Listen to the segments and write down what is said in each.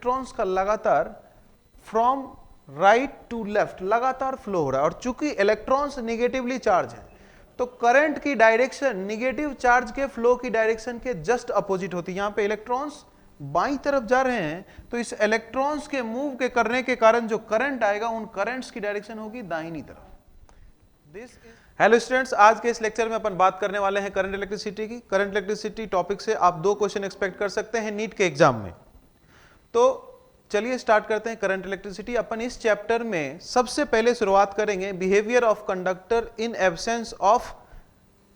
Electrons का लगातार from right to left लगातार फ्लो हो रहा है, और चूंकि इलेक्ट्रॉन्स निगेटिवली चार्ज हैं तो करंट की डायरेक्शन निगेटिव चार्ज के फ्लो की डायरेक्शन के जस्ट अपोजिट होती है। यहां पे इलेक्ट्रॉन्स बाईं तरफ जा रहे हैं तो इस इलेक्ट्रॉन्स के मूव के करने के कारण जो करंट आएगा उन करंट्स की डायरेक्शन होगी दाहिनी तरफ। हेलो स्टूडेंट्स, आज के इस लेक्चर में अपन बात करने वाले हैं करंट इलेक्ट्रिसिटी की। करंट इलेक्ट्रिसिटी टॉपिक से आप 2 क्वेश्चन एक्सपेक्ट कर सकते हैं नीट के एग्जाम में। तो चलिए स्टार्ट करते हैं करंट इलेक्ट्रिसिटी। अपन इस चैप्टर में सबसे पहले शुरुआत करेंगे behaviour of conductor in absence of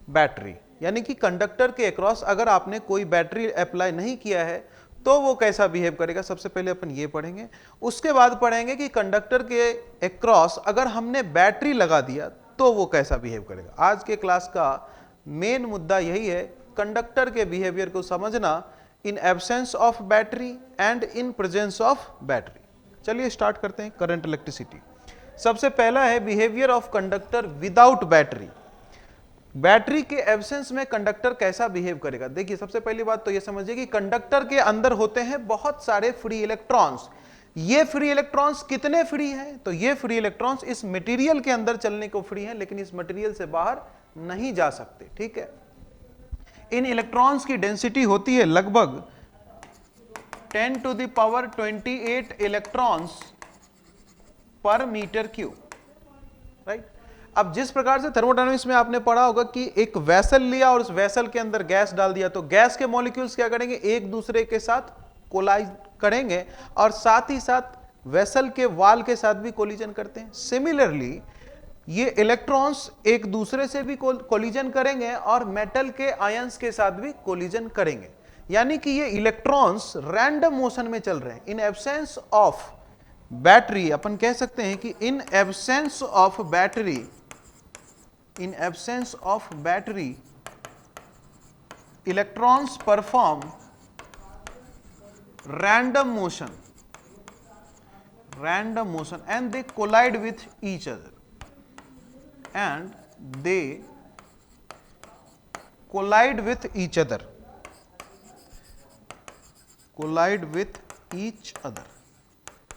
battery, यानी कि कंडक्टर के अक्रॉस अगर आपने कोई बैटरी अप्लाई नहीं किया है तो वो कैसा बिहेव करेगा। सबसे पहले अपन ये पढ़ेंगे, उसके बाद पढ़ेंगे कि कंडक्टर के अक्रॉस अगर हमने बैटरी लगा दिया तो वो कैसा बिहेव करेगा। आज के क्लास का मेन मुद्दा यही है, कंडक्टर के बिहेवियर को समझना in absence of battery and in presence of battery. चलिए स्टार्ट करते हैं करंट इलेक्ट्रिसिटी। सबसे पहला है behaviour of conductor without battery. Battery के एब्सेंस में कंडक्टर कैसा बिहेव करेगा। देखिए, सबसे पहली बात तो यह समझिए कि कंडक्टर के अंदर होते हैं बहुत सारे फ्री इलेक्ट्रॉन्स। ये फ्री इलेक्ट्रॉन्स कितने फ्री हैं, तो ये फ्री इलेक्ट्रॉन्स इस मटेरियल के अंदर चलने को फ्री हैं, लेकिन इस मटेरियल से बाहर नहीं जा सकते। ठीक है, इन इलेक्ट्रॉन्स की डेंसिटी होती है लगभग 10 to the power 28 इलेक्ट्रॉन्स पर मीटर क्यूब। राइट, अब जिस प्रकार से थर्मोडायनामिक्स में आपने पढ़ा होगा कि एक वेसल लिया और उस वेसल के अंदर गैस डाल दिया, तो गैस के मॉलिक्यूल्स क्या करेंगे, एक दूसरे के साथ कोलाइज करेंगे और साथ ही साथ वेसल के वाल के साथ भी कोलिजन करते हैं। सिमिलरली ये इलेक्ट्रॉन्स एक दूसरे से भी कोलिजन करेंगे और मेटल के आयंस के साथ भी कोलिजन करेंगे, यानी कि ये इलेक्ट्रॉन्स रैंडम मोशन में चल रहे हैं। इन एब्सेंस ऑफ बैटरी अपन कह सकते हैं कि in absence of battery electrons perform random motion and they collide with each other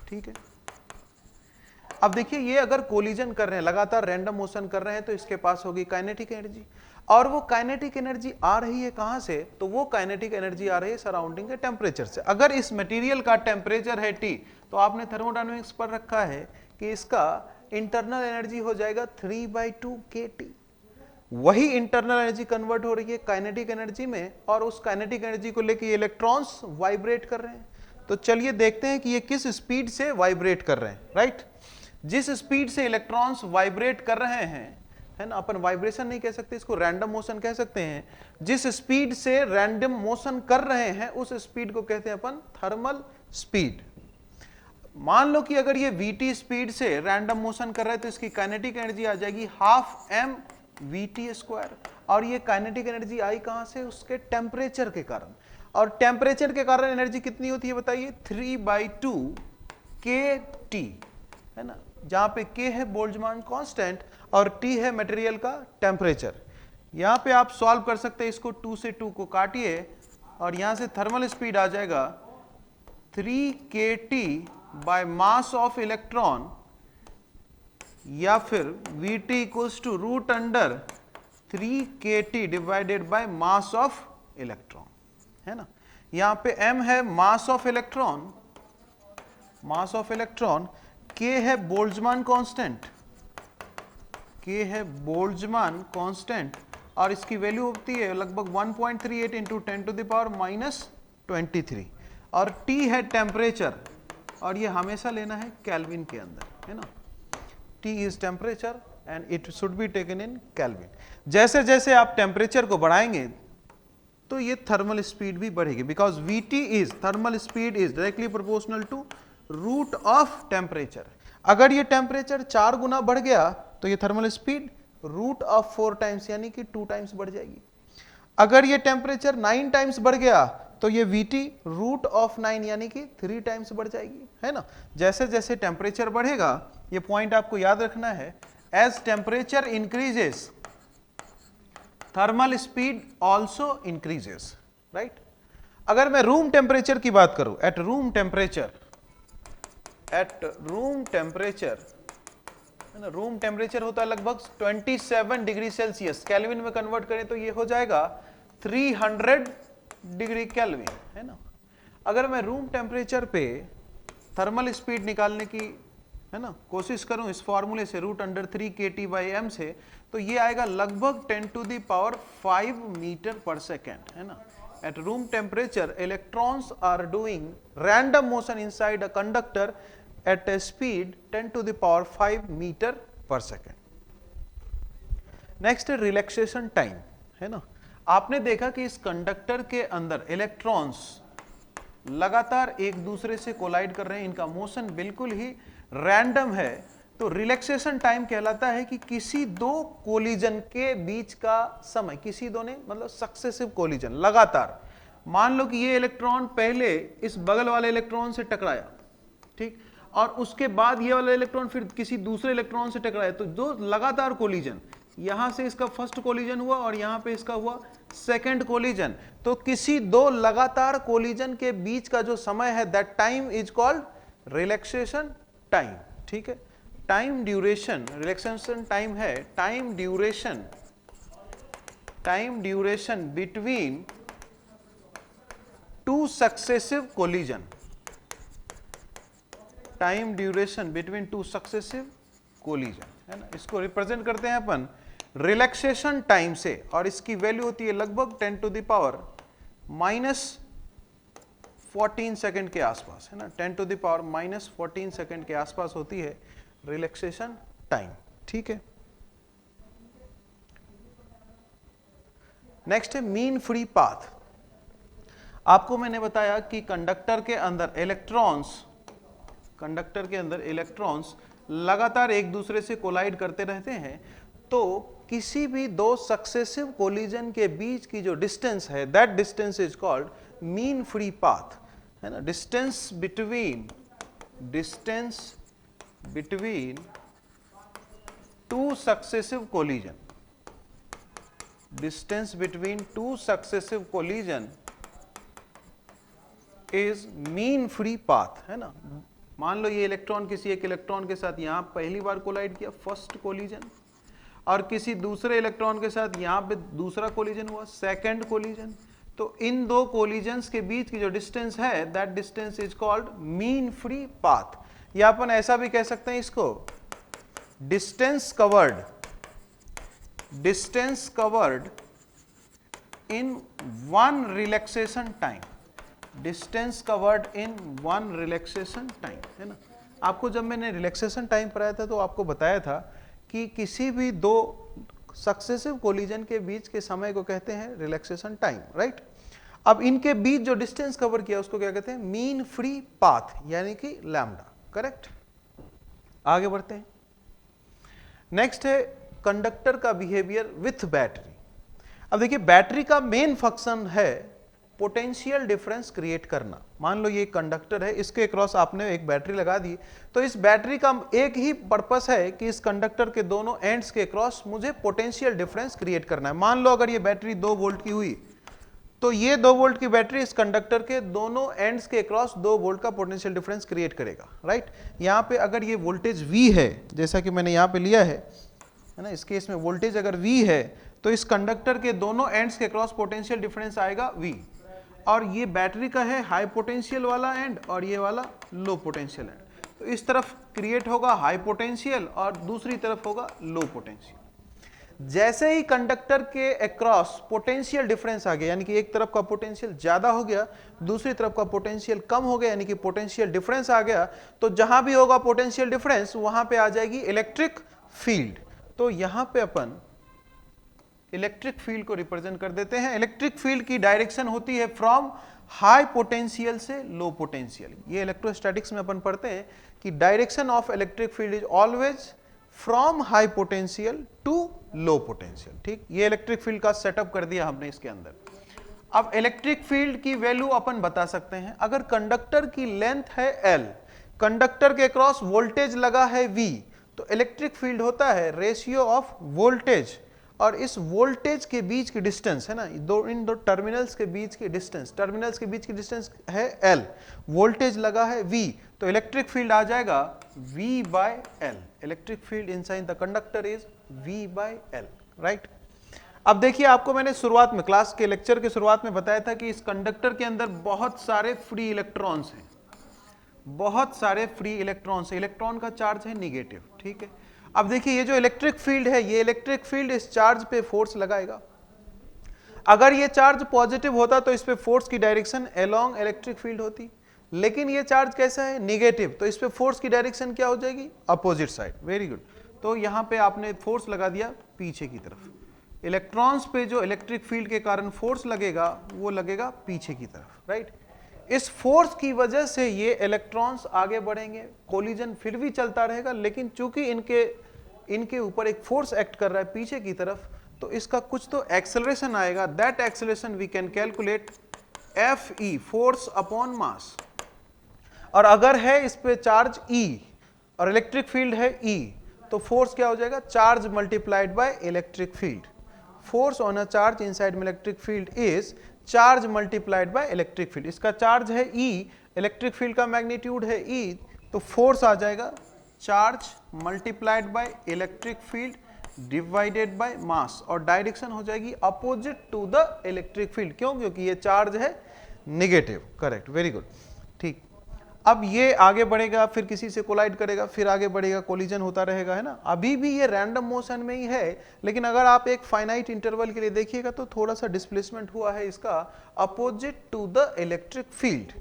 ठीक है। अब देखिए, ये अगर कोलिजन कर रहे हैं, लगातार रैंडम मोशन कर रहे हैं, तो इसके पास होगी काइनेटिक एनर्जी, और वो काइनेटिक एनर्जी आ रही है कहां से, तो वो काइनेटिक एनर्जी आ रही है सराउंडिंग के टेम्परेचर से। अगर इस मटेरियल का टेम्परेचर है T, तो आपने थर्मोडायनामिक्स पर रखा है कि इसका इंटरनल एनर्जी हो जाएगा 3/2 kT। वही इंटरनल एनर्जी कन्वर्ट हो रही है काइनेटिक एनर्जी में, और उस काइनेटिक एनर्जी को लेकर इलेक्ट्रॉन्स वाइब्रेट कर रहे हैं। तो चलिए देखते हैं कि ये किस स्पीड से वाइब्रेट कर रहे हैं। राइट, जिस स्पीड से इलेक्ट्रॉन्स वाइब्रेट कर रहे हैं, है ना, अपन वाइब्रेशन नहीं कह सकते, इसको रैंडम मोशन कह सकते हैं। जिस स्पीड से रैंडम मोशन कर रहे हैं उस स्पीड को कहते हैं अपन थर्मल स्पीड। मान लो कि अगर ये vt स्पीड से रैंडम मोशन कर रहे हैं तो इसकी काइनेटिक एनर्जी आ जाएगी 12 mvt², और ये काइनेटिक एनर्जी आई कहां से, उसके टेम्परेचर के कारण। और टेम्परेचर के कारण एनर्जी कितनी होती है बताइए, 3/2 kT, है ना, जहां पे K है बोल्ट्जमान कांस्टेंट और T है मटेरियल का टेम्परेचर। यहां पे आप सॉल्व कर सकते हैं, इसको 2 से 2 को काटिए और यहां से थर्मल स्पीड आ जाएगा 3 kT by mass of electron, या फिर Vt equals to √3 kT divided by mass of electron, है ना। यहां पे m है मास ऑफ इलेक्ट्रॉन, K है बोल्ट्जमान कांस्टेंट, और इसकी वैल्यू होती है लगभग 1.38 इंटू 10⁻⁻23, और T है टेम्परेचर, और ये हमेशा लेना है केल्विन के अंदर, है ना। T is temperature and it should be taken in kelvin. जैसे जैसे आप टेम्परेचर को बढ़ाएंगे तो ये थर्मल स्पीड भी बढ़ेगी, because thermal speed is directly proportional to root of temperature. अगर ये टेम्परेचर 4 गुना बढ़ गया तो ये thermal speed root of 4 times यानी कि 2 टाइम्स बढ़ जाएगी। अगर ये टेम्परेचर 9 टाइम्स बढ़ गया तो ये Vt √9 यानी कि 3 टाइम्स बढ़ जाएगी, है ना। जैसे जैसे टेम्परेचर बढ़ेगा, ये पॉइंट आपको याद रखना है, as temperature increases thermal speed also increases. Right, अगर मैं रूम टेम्परेचर की बात करूं, एट रूम टेम्परेचर है ना, रूम टेम्परेचर होता है लगभग 27 डिग्री सेल्सियस, केल्विन में कन्वर्ट करें तो ये हो जाएगा 300 डिग्री केल्विन, है ना। अगर मैं रूम टेम्परेचर पे थर्मल स्पीड निकालने की, है ना, कोशिश करूं इस फॉर्मूले से √3 kT/m से, तो ये आएगा लगभग 10⁵ मीटर पर सेकेंड, है ना। At room temperature, electrons are doing random motion inside a conductor at a speed 10⁵ metre पर सेकेंड। नेक्स्ट है रिलैक्सेशन टाइम, है ना। आपने देखा कि इस कंडक्टर के अंदर इलेक्ट्रॉन्स लगातार एक दूसरे से कोलाइड कर रहे हैं, इनका मोशन बिल्कुल ही रैंडम है। तो रिलैक्सेशन टाइम कहलाता है कि किसी दो कोलिजन के बीच का समय, किसी दो ने मतलब सक्सेसिव कोलिजन, लगातार। मान लो कि ये इलेक्ट्रॉन पहले इस बगल वाले इलेक्ट्रॉन से टकराया, ठीक, और उसके बाद ये वाला इलेक्ट्रॉन फिर किसी दूसरे इलेक्ट्रॉन से टकराया, तो जो लगातार कोलिजन, यहां से इसका फर्स्ट कोलिजन हुआ और यहां पे इसका हुआ सेकंड कोलिजन, तो किसी दो लगातार कोलिजन के बीच का जो समय है, that time is called relaxation time, ठीक है। टाइम ड्यूरेशन, रिलैक्सेशन टाइम है time duration between two successive collision, time duration between two successive collision, है ना। इसको रिप्रेजेंट करते हैं अपन रिलैक्सेशन टाइम से, और इसकी वैल्यू होती है लगभग 10⁻⁻14 सेकंड के आसपास, है ना। 10⁻⁻14 सेकंड के आसपास होती है रिलैक्सेशन टाइम, ठीक है। नेक्स्ट है मीन फ्री पाथ। आपको मैंने बताया कि कंडक्टर के अंदर इलेक्ट्रॉन्स लगातार एक दूसरे से कोलाइड करते रहते हैं, तो किसी भी दो सक्सेसिव कोलिजन के बीच की जो डिस्टेंस है, that distance is called mean free path, है ना। Distance between two successive collision, distance between two successive collision is mean free path, है ना। मान लो ये इलेक्ट्रॉन किसी एक इलेक्ट्रॉन के साथ यहां पहली बार कोलाइड किया, फर्स्ट कोलिजन, और किसी दूसरे इलेक्ट्रॉन के साथ यहां पे दूसरा कोलिजन हुआ, सेकंड कोलिजन, तो इन दो कोलिजन्स के बीच की जो डिस्टेंस है, that distance is called mean free path. या अपन ऐसा भी कह सकते हैं इसको, distance covered in one relaxation time, distance covered in one relaxation time, है ना। आपको जब मैंने रिलैक्सेशन टाइम पढ़ाया था तो आपको बताया था कि किसी भी दो सक्सेसिव कोलिजन के बीच के समय को कहते हैं रिलैक्सेशन टाइम, राइट। अब इनके बीच जो डिस्टेंस कवर किया उसको क्या कहते हैं, मीन फ्री पाथ, यानी कि लैम्डा, करेक्ट। आगे बढ़ते हैं। नेक्स्ट है कंडक्टर का बिहेवियर विथ बैटरी। अब देखिए, बैटरी का मेन फंक्शन है पोटेंशियल डिफरेंस क्रिएट करना। मान लो ये कंडक्टर है, इसके अक्रॉस आपने एक बैटरी लगा दी, तो इस बैटरी का एक ही पर्पस है कि इस कंडक्टर के दोनों एंड्स के अक्रॉस मुझे पोटेंशियल डिफरेंस क्रिएट करना है। मान लो अगर ये बैटरी 2 वोल्ट की हुई, तो ये 2 वोल्ट की बैटरी इस कंडक्टर के दोनों एंड्स के अक्रॉस 2 वोल्ट का पोटेंशियल डिफरेंस क्रिएट करेगा, राइट। यहाँ पे अगर ये वोल्टेज V है, जैसा कि मैंने यहाँ पे लिया है ना, इस केस में वोल्टेज अगर V है, तो इस कंडक्टर के दोनों एंड्स के अक्रॉस पोटेंशियल डिफरेंस आएगा V, और ये बैटरी का है हाई पोटेंशियल वाला एंड और ये वाला लो पोटेंशियल एंड, तो इस तरफ क्रिएट होगा हाई पोटेंशियल और दूसरी तरफ होगा लो पोटेंशियल। जैसे ही कंडक्टर के अक्रॉस पोटेंशियल डिफरेंस आ गया, यानी कि एक तरफ का पोटेंशियल ज्यादा हो गया, दूसरी तरफ का पोटेंशियल कम हो गया, यानी कि पोटेंशियल डिफरेंस आ गया, तो जहां भी होगा पोटेंशियल डिफरेंस वहां पे आ जाएगी इलेक्ट्रिक फील्ड। तो यहां पे अपन इलेक्ट्रिक फील्ड को रिप्रेजेंट कर देते हैं। इलेक्ट्रिक फील्ड की डायरेक्शन होती है फ्रॉम हाई पोटेंशियल से लो पोटेंशियल। ये इलेक्ट्रोस्टैटिक्स में अपन पढ़ते हैं कि direction of electric field is always from high potential to low potential, ठीक। ये इलेक्ट्रिक फील्ड का सेटअप कर दिया हमने इसके अंदर। अब इलेक्ट्रिक फील्ड की वैल्यू अपन बता सकते हैं। अगर कंडक्टर की लेंथ है L, कंडक्टर के क्रॉस वोल्टेज लगा है V, तो इलेक्ट्रिक फील्ड होता है रेशियो ऑफ वोल्टेज और इस वोल्टेज के बीच की डिस्टेंस है ना, इन दो टर्मिनल्स के बीच की डिस्टेंस, टर्मिनल्स के बीच की डिस्टेंस है L, वोल्टेज लगा है V, तो इलेक्ट्रिक फील्ड आ जाएगा V by L। Electric field inside the conductor is V by L, right. अब देखिए, आपको मैंने शुरुआत में क्लास के लेक्चर के शुरुआत में बताया था कि इस कंडक्टर के अंदर बहुत सारे फ्री इलेक्ट्रॉन्स हैं, बहुत सारे फ्री इलेक्ट्रॉन्स हैं, इलेक्ट्रॉन का चार्ज है निगेटिव, ठीक है। अब देखिए, ये जो इलेक्ट्रिक फील्ड है, ये इलेक्ट्रिक फील्ड इस चार्ज पे फोर्स लगाएगा। अगर ये चार्ज पॉजिटिव होता तो इस पे फोर्स की डायरेक्शन अलोंग इलेक्ट्रिक फील्ड होती, लेकिन ये चार्ज कैसा है, निगेटिव, तो इस पे फोर्स की डायरेक्शन क्या हो जाएगी, अपोजिट साइड। Very good. तो यहां पे आपने फोर्स लगा दिया पीछे की तरफ, इलेक्ट्रॉन्स पे जो इलेक्ट्रिक फील्ड के कारण फोर्स लगेगा वो लगेगा पीछे की तरफ, राइट। इस फोर्स की वजह से ये इलेक्ट्रॉन्स आगे बढ़ेंगे, कोलिजन फिर भी चलता रहेगा, लेकिन चूंकि इनके ऊपर एक फोर्स एक्ट कर रहा है पीछे की तरफ, तो इसका कुछ तो एक्सेलरेशन आएगा। That acceleration we can calculate Fe, force upon mass. और अगर है इस पे चार्ज E और इलेक्ट्रिक फील्ड है E, तो फोर्स क्या हो जाएगा, charge multiplied by electric field. Force on a charge inside electric field is charge multiplied by electric field. इसका चार्ज है E, इलेक्ट्रिक फील्ड का मैग्नीट्यूड है E, तो फोर्स आ जाएगा charge multiplied by electric field divided by मास, और direction हो जाएगी opposite to the electric field. क्यों? क्योंकि ये चार्ज है निगेटिव। करेक्ट, वेरी गुड, ठीक। अब ये आगे बढ़ेगा, फिर किसी से कोलाइड करेगा, फिर आगे बढ़ेगा, कोलिजन होता रहेगा, है ना। अभी भी ये रैंडम मोशन में ही है, लेकिन अगर आप एक फाइनाइट इंटरवल के लिए देखिएगा तो थोड़ा सा डिस्प्लेसमेंट हुआ है इसका opposite to the electric field.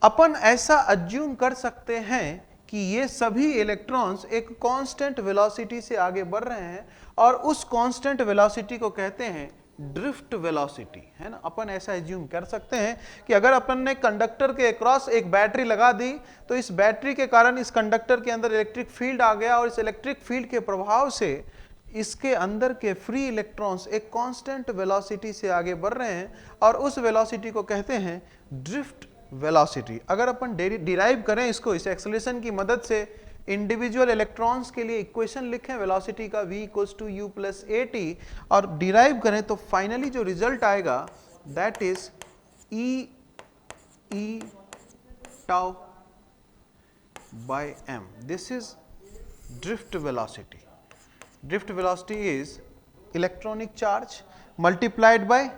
अपन ऐसा अज्यूम कर सकते हैं कि ये सभी इलेक्ट्रॉन्स एक कांस्टेंट वेलोसिटी से आगे बढ़ रहे हैं, और उस कांस्टेंट वेलोसिटी को कहते हैं ड्रिफ्ट वेलोसिटी, है ना। अपन ऐसा एज्यूम कर सकते हैं कि अगर अपन ने कंडक्टर के अक्रॉस एक बैटरी लगा दी, तो इस बैटरी के कारण इस कंडक्टर के अंदर इलेक्ट्रिक फील्ड आ गया, और इस इलेक्ट्रिक फील्ड के प्रभाव से इसके अंदर के फ्री इलेक्ट्रॉन्स एक कांस्टेंट वेलोसिटी से आगे बढ़ रहे हैं, और उस वेलोसिटी को कहते हैं ड्रिफ्ट वेलोसिटी। अगर अपन डिराइव करें इसको, इस एक्सेलरेशन की मदद से इंडिविजुअल इलेक्ट्रॉन्स के लिए इक्वेशन लिखें वेलोसिटी का v equals to u plus at, और डिराइव करें तो फाइनली जो रिजल्ट आएगा that is e tau by m. This is drift velocity. Drift velocity is electronic charge multiplied by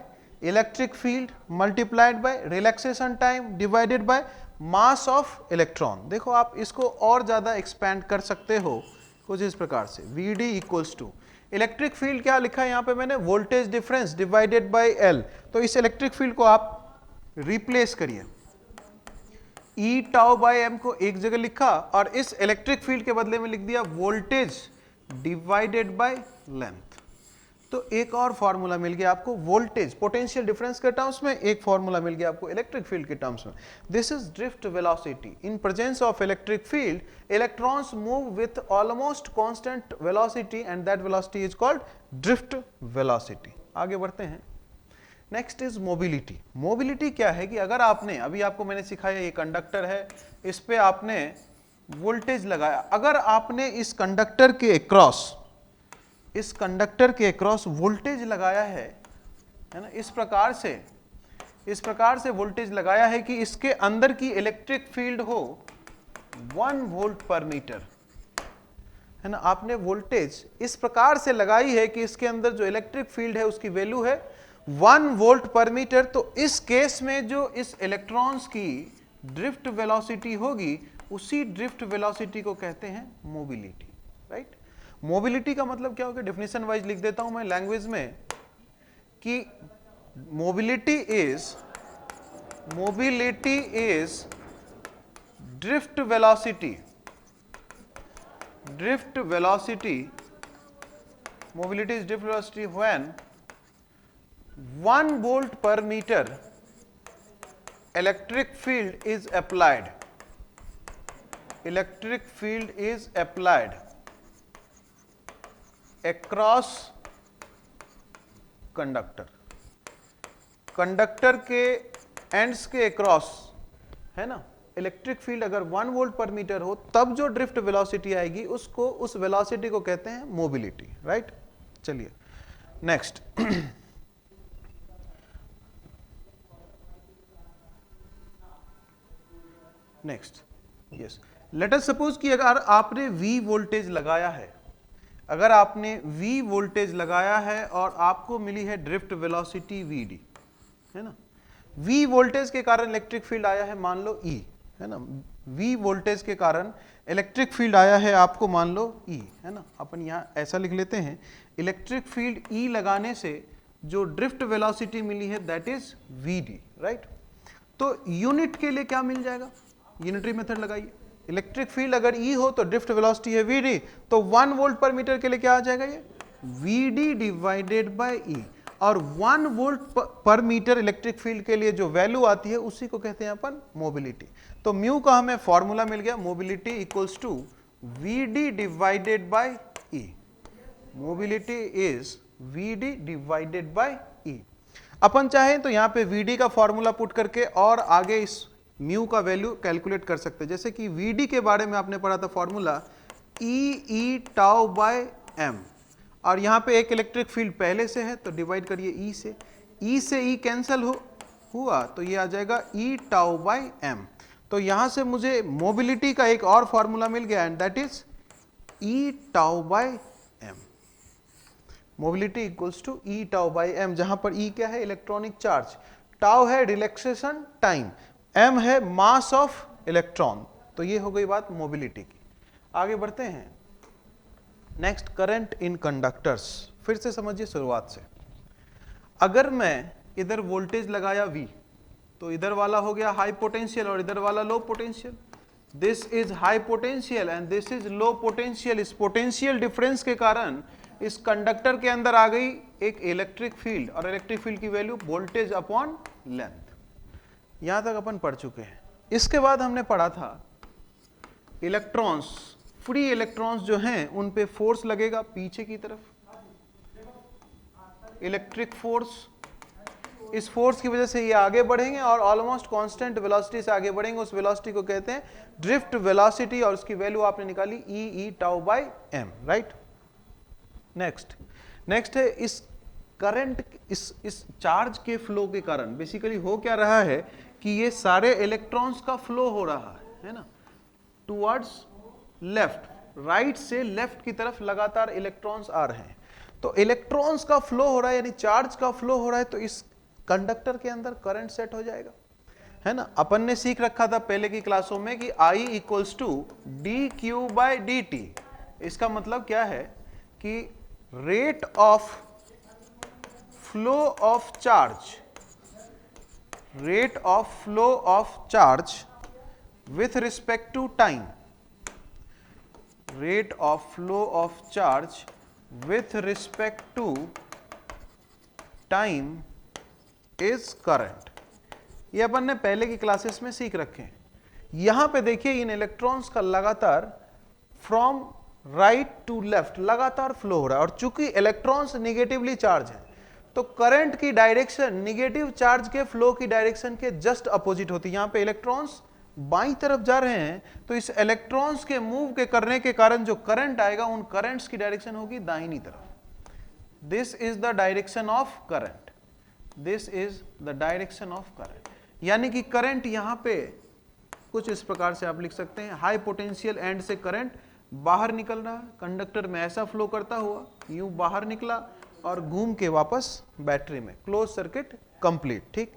electric field multiplied by relaxation time divided by mass of electron. देखो, आप इसको और ज्यादा expand कर सकते हो कुछ इस प्रकार से, Vd equals to electric field क्या लिखा है यहाँ पे मैंने, voltage difference divided by L। तो इस इलेक्ट्रिक फील्ड को आप रिप्लेस करिए, E टाउ बाय m को एक जगह लिखा, और इस इलेक्ट्रिक फील्ड के बदले में लिख दिया वोल्टेज डिवाइडेड बाय लेंथ। तो एक और फॉर्मूला मिल गया आपको वोल्टेज पोटेंशियल डिफरेंस के टर्म्स में, एक फॉर्मूला मिल गया आपको इलेक्ट्रिक फील्ड के टर्म्स में। This is drift velocity. In presence of electric field electrons move with almost constant velocity, and that velocity is called drift velocity. आगे बढ़ते हैं। Next is mobility. मोबिलिटी क्या है कि अगर आपने, अभी आपको मैंने सिखाया ये कंडक्टर है, इस पे आपने वोल्टेज लगाया, अगर आपने इस कंडक्टर के अक्रॉस वोल्टेज लगाया है ना, इस प्रकार से वोल्टेज लगाया है कि इसके अंदर की इलेक्ट्रिक फील्ड हो 1 वोल्ट पर मीटर, है ना। आपने वोल्टेज इस प्रकार से लगाई है कि इसके अंदर जो इलेक्ट्रिक फील्ड है उसकी वैल्यू है 1 वोल्ट पर मीटर, तो इस केस में जो इस इलेक्ट्रॉन्स की ड्रिफ्ट वेलोसिटी होगी, उसी ड्रिफ्ट वेलोसिटी को कहते हैं मोबिलिटी, राइट। मोबिलिटी का मतलब क्या होगा, डेफिनेशन वाइज लिख देता हूं मैं लैंग्वेज में कि mobility is drift velocity when 1 volt per metre electric field is applied across conductor के एंड्स के अक्रॉस, है ना। इलेक्ट्रिक फील्ड अगर 1 वोल्ट पर मीटर हो, तब जो ड्रिफ्ट वेलोसिटी आएगी उस वेलोसिटी को कहते हैं मोबिलिटी, राइट। चलिए next next yes, late us suppose कि अगर आपने V वोल्टेज लगाया है, अगर आपने V वोल्टेज लगाया है और आपको मिली है ड्रिफ्ट वेलोसिटी Vd, है ना, V वोल्टेज के कारण इलेक्ट्रिक फील्ड आया है मान लो E, है ना, V वोल्टेज के कारण इलेक्ट्रिक फील्ड आया है आपको मान लो E, है ना, अपन यहाँ ऐसा लिख लेते हैं, इलेक्ट्रिक फील्ड E लगाने से जो ड्रिफ्ट वेलोसिटी मिली है दैट इज Vd, राइट। तो यूनिट के लिए क्या मिल जाएगा, यूनिटरी मेथड लगाइए, इलेक्ट्रिक फील्ड अगर E हो तो ड्रिफ्ट वेलोसिटी है Vd, तो 1 वोल्ट पर मीटर के लिए क्या आ जाएगा ये Vd डिवाइडेड बाय E, और 1 volt per metre electric field के लिए जो वैल्यू आती है उसी को कहते हैं अपन मोबिलिटी। तो म्यू का हमें फॉर्मूला मिल गया, mobility equals to Vd divided by E, mobility is Vd divided by E। अपन चाहें तो यहाँ पे Vd का फॉर्मूला पुट करके और आगे इस म्यू का वैल्यू कैलकुलेट कर सकते हैं, जैसे कि Vd के बारे में आपने पढ़ा था formula E tau by m, और यहाँ पे एक इलेक्ट्रिक फील्ड पहले से है तो डिवाइड करिए E से E कैंसिल हुआ तो ये आ जाएगा E टाउ बाय m। तो यहाँ से मुझे मोबिलिटी का एक और फॉर्मूला मिल गया and that is E tau by m, mobility equals to E tau by m, जहां पर E क्या है इलेक्ट्रॉनिक चार्ज, टाउ है रिलैक्सेशन टाइम, m है मास ऑफ इलेक्ट्रॉन। तो ये हो गई बात मोबिलिटी की। आगे बढ़ते हैं, नेक्स्ट करंट इन कंडक्टर्स। फिर से समझिए शुरुआत से, अगर मैं इधर वोल्टेज लगाया V तो इधर वाला हो गया हाई पोटेंशियल और इधर वाला low potential, this is high potential and this is low potential. इस पोटेंशियल डिफरेंस के कारण इस कंडक्टर के अंदर आ गई एक इलेक्ट्रिक फील्ड, और इलेक्ट्रिक फील्ड की वैल्यू वोल्टेज अपॉन लेंथ। यहां तक अपन पढ़ चुके हैं। इसके बाद हमने पढ़ा था इलेक्ट्रॉन्स, फ्री इलेक्ट्रॉन्स जो हैं उन पे फोर्स लगेगा पीछे की तरफ, इलेक्ट्रिक फोर्स, इस फोर्स की वजह से ये आगे बढ़ेंगे और ऑलमोस्ट कांस्टेंट वेलोसिटी से आगे बढ़ेंगे, उस वेलोसिटी को कहते हैं ड्रिफ्ट वेलोसिटी, और उसकी वैल्यू आपने निकाली E tau by m, right. Next है इस करंट, इस चार्ज के फ्लो के कारण बेसिकली हो क्या रहा है कि ये सारे इलेक्ट्रॉन्स का फ्लो हो रहा है ना, टुवर्ड्स लेफ्ट, राइट से लेफ्ट की तरफ लगातार इलेक्ट्रॉन्स आ रहे हैं। तो इलेक्ट्रॉन्स का फ्लो हो रहा है यानी चार्ज का फ्लो हो रहा है, तो इस कंडक्टर के अंदर करंट सेट हो जाएगा, है ना। अपन ने सीख रखा था पहले की क्लासों में कि I equals to dq by dt। इसका मतलब क्या है कि rate of flow of charge, rate of flow of charge with respect to time, rate of flow of charge with respect to time is current। ये अपन ने पहले की classes में सीख रखे हैं। यहां पे देखिए इन इलेक्ट्रॉन्स का लगातार फ्रॉम राइट टू लेफ्ट लगातार फ्लो हो रहा है, और चूंकि इलेक्ट्रॉन्स निगेटिवली चार्ज है तो करंट की डायरेक्शन निगेटिव चार्ज के फ्लो की डायरेक्शन के जस्ट अपोजिट होती है। यहां पे इलेक्ट्रॉन्स बाईं तरफ जा रहे हैं तो इस इलेक्ट्रॉन्स के मूव के करने के कारण जो करंट आएगा उन करंट्स की डायरेक्शन होगी दाहिनी तरफ। This is the direction of current, this is the direction of current, यानी कि करंट यहां पे कुछ इस प्रकार से आप लिख सकते हैं, हाई पोटेंशियल एंड से करंट बाहर निकल रहा है, कंडक्टर में ऐसा फ्लो करता हुआ यूं बाहर निकला और घूम के वापस बैटरी में, क्लोज सर्किट कंप्लीट। ठीक,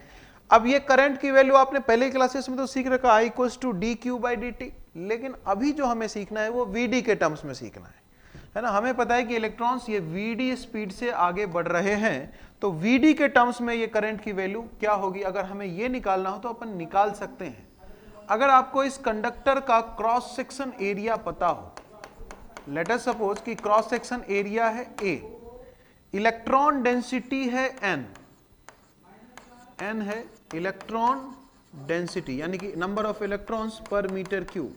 अब ये करंट की वैल्यू आपने पहले क्लासेस में तो सीख रखा I equals to dq by dt, लेकिन अभी जो हमें सीखना है वो Vd के टर्म्स में सीखना है ना। हमें पता है कि इलेक्ट्रॉन्स ये Vd स्पीड से आगे बढ़ रहे हैं, तो Vd के टर्म्स में ये करंट की वैल्यू क्या होगी, अगर हमें ये निकालना हो तो अपन निकाल सकते हैं। अगर आपको इस कंडक्टर का क्रॉस सेक्शन एरिया पता हो, लेट अस सपोज कि क्रॉस सेक्शन एरिया है A, इलेक्ट्रॉन डेंसिटी है n है इलेक्ट्रॉन डेंसिटी यानी कि नंबर ऑफ इलेक्ट्रॉन्स पर मीटर क्यूब।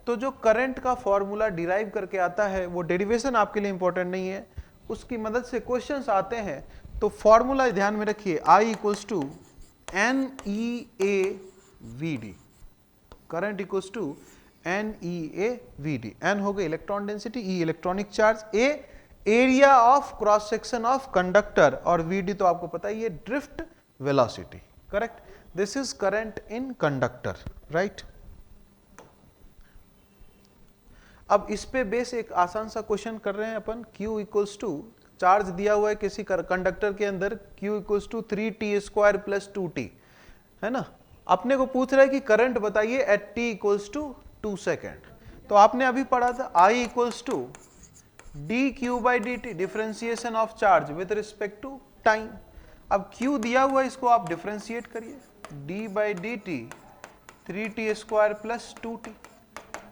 तो जो करंट का फॉर्मूला डिराइव करके आता है वो डेरिवेशन आपके लिए इंपॉर्टेंट नहीं है, उसकी मदद से क्वेश्चंस आते हैं। तो फॉर्मूला ध्यान में रखिए, I equals to NEAVD, current equals to NEAVD। N हो गई electron density, E electronic charge, A area of cross section of conductor, और वीडी तो आपको पता है ये drift velocity, correct. This is current in conductor, right. अब इस पे बेस एक आसान सा क्वेश्चन कर रहे हैं अपन। Q इक्वल्स टू, चार्ज दिया हुआ है किसी कंडक्टर के अंदर, Q equals to 3t² plus 2t, है ना। अपने को पूछ रहा है कि करंट बताइए at t equals to 2 second. तो आपने अभी पढ़ा था I equals to dq/dt, differentiation of charge with respect to time. अब Q दिया हुआ है, इसको आप डिफरेंशिएट करिए, d/dt 3t² प्लस 2t,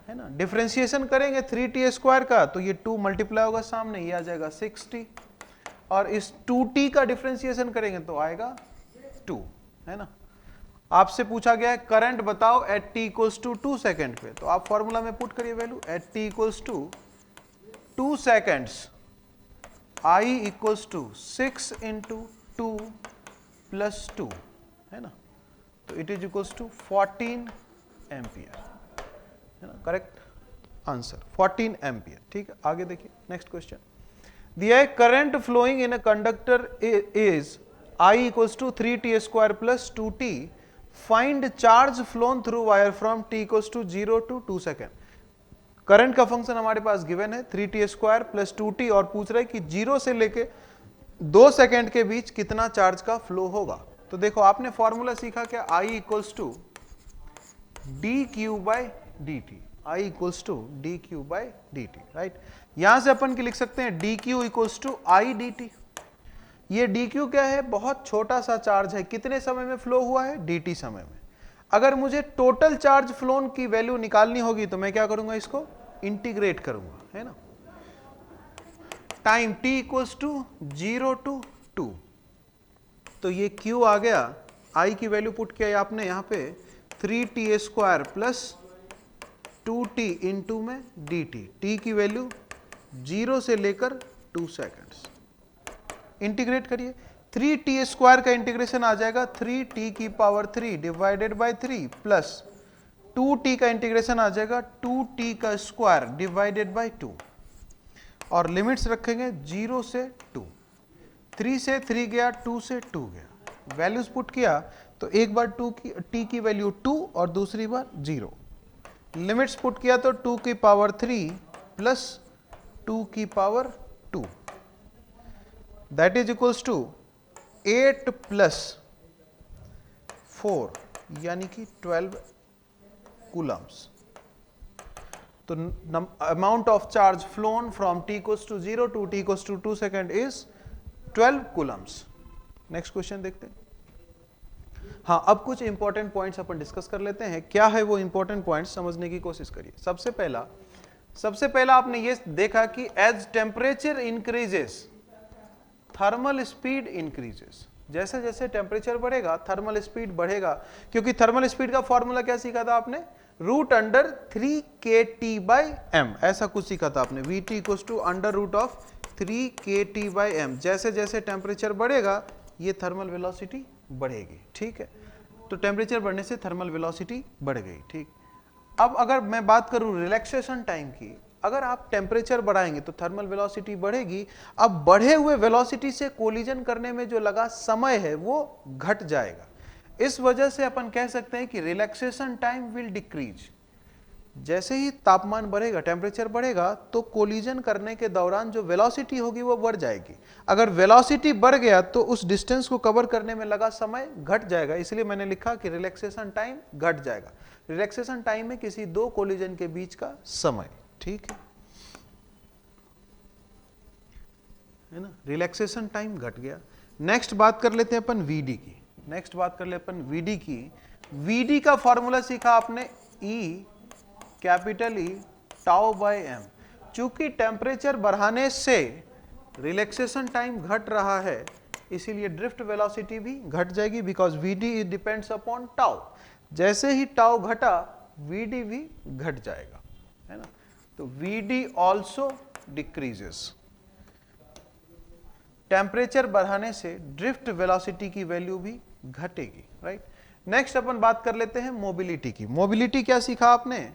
है ना। डिफरेंशिएशन करेंगे 3t² का तो ये 2 मल्टीप्लाई होगा सामने, ये आ जाएगा 6t, और इस 2t का डिफरेंशिएशन करेंगे तो आएगा 2, है ना। आपसे पूछा गया है करंट बताओ at t equals to 2 second पे, तो आप फॉर्मूला में पुट करिए value, at t equals to 2 seconds I equals to 6 into 2 plus 2, है ना। तो it is equals to 14 ampere, है ना, करेक्ट आंसर 14 एम्पियर। ठीक है, आगे देखिए नेक्स्ट क्वेश्चन। दिया है current flowing in a conductor is I equals to 3t² plus 2t, find charge flown through wire from t equals to 0 to 2 second. Current का function हमारे पास गिवन है 3t² प्लस 2t, और पूछ रहा है कि 0 से लेके 2 सेकेंड के बीच कितना चार्ज का फ्लो होगा। तो देखो आपने फॉर्मूला सीखा क्या, I equals to dq/dt, I equals to dq/dt, right. यहां से अपन की लिख सकते हैं dq equals to I dt। ये dq क्या है, बहुत छोटा सा चार्ज है, कितने समय में फ्लो हुआ है, dt समय में। अगर मुझे टोटल चार्ज फ्लोन की वैल्यू निकालनी होगी तो मैं क्या करूंगा, इसको इंटीग्रेट करूंगा, है ना। Time t equals to 0 to 2, तो ये q आ गया, I की वैल्यू पुट किया आपने यहाँ पे 3t² प्लस 2t इंटू में dt, t की वैल्यू 0 से लेकर 2 सेकेंड्स। इंटीग्रेट करिए, 3t² का इंटीग्रेशन आ जाएगा 3t की power 3 divided by 3 plus 2t का इंटीग्रेशन आ जाएगा 2t का स्क्वायर डिवाइडेड बाय 2, और लिमिट्स रखेंगे 0 से 2, 3 से 3 गया, 2 से 2 गया, वैल्यूज पुट किया तो एक बार t की वैल्यू 2 और दूसरी बार 0, लिमिट्स पुट किया तो 2 की पावर 3 प्लस 2 की power 2, that is equals to 8 plus 4 यानी कि 12 कूलम्स। तो amount of charge flown from t equals to 0 to t equals to 2 second is 12 coulombs. Next question देखते हैं। हाँ, अब कुछ इंपॉर्टेंट पॉइंट्स अपन डिस्कस कर लेते हैं। क्या है वो इंपॉर्टेंट पॉइंट्स, समझने की कोशिश करिए। सबसे पहला आपने ये देखा कि as temperature increases thermal speed increases, जैसे जैसे टेम्परेचर बढ़ेगा थर्मल स्पीड बढ़ेगा, क्योंकि थर्मल स्पीड का फॉर्मूला क्या सीखा था आपने, √3kT/m, ऐसा कुछ सीखा था आपने, Vt इक्वल्स टू √3kT/m। जैसे जैसे टेम्परेचर बढ़ेगा ये थर्मल वेलोसिटी बढ़ेगी, ठीक है। तो टेम्परेचर बढ़ने से थर्मल वेलोसिटी बढ़ गई, ठीक। अब अगर मैं बात करूं रिलैक्सेशन टाइम की, अगर आप टेम्परेचर बढ़ाएंगे तो थर्मल वेलोसिटी बढ़ेगी। अब बढ़े हुए वेलोसिटी से कोलिजन करने में जो लगा समय है वो घट जाएगा। इस वजह से अपन कह सकते हैं कि रिलैक्सेशन टाइम विल डिक्रीज। जैसे ही तापमान बढ़ेगा, टेम्परेचर बढ़ेगा, तो कोलिजन करने के दौरान जो वेलोसिटी होगी वो बढ़ जाएगी। अगर वेलोसिटी बढ़ गया तो उस डिस्टेंस को कवर करने में लगा समय घट जाएगा, इसलिए मैंने लिखा कि रिलैक्सेशन टाइम घट जाएगा। रिलैक्सेशन टाइम में किसी दो कोलिजन के बीच का समय, ठीक है ना, रिलैक्सेशन टाइम घट गया। नेक्स्ट बात कर लेते हैं अपन वीडी की। वीडी का फॉर्मूला सीखा आपने, E τ/m। चूंकि टेम्परेचर बढ़ाने से रिलैक्सेशन टाइम घट रहा है, इसीलिए ड्रिफ्ट वेलोसिटी भी घट जाएगी, because V D depends upon tau. जैसे ही टाउ घटा वीडी भी घट जाएगा, है ना। तो वीडी ऑल्सो डिक्रीजेस। टेम्परेचर बढ़ाने से ड्रिफ्ट वेलोसिटी की वैल्यू भी घटेगी, राइट। नेक्स्ट अपन बात कर लेते हैं मोबिलिटी की। मोबिलिटी क्या सीखा आपने,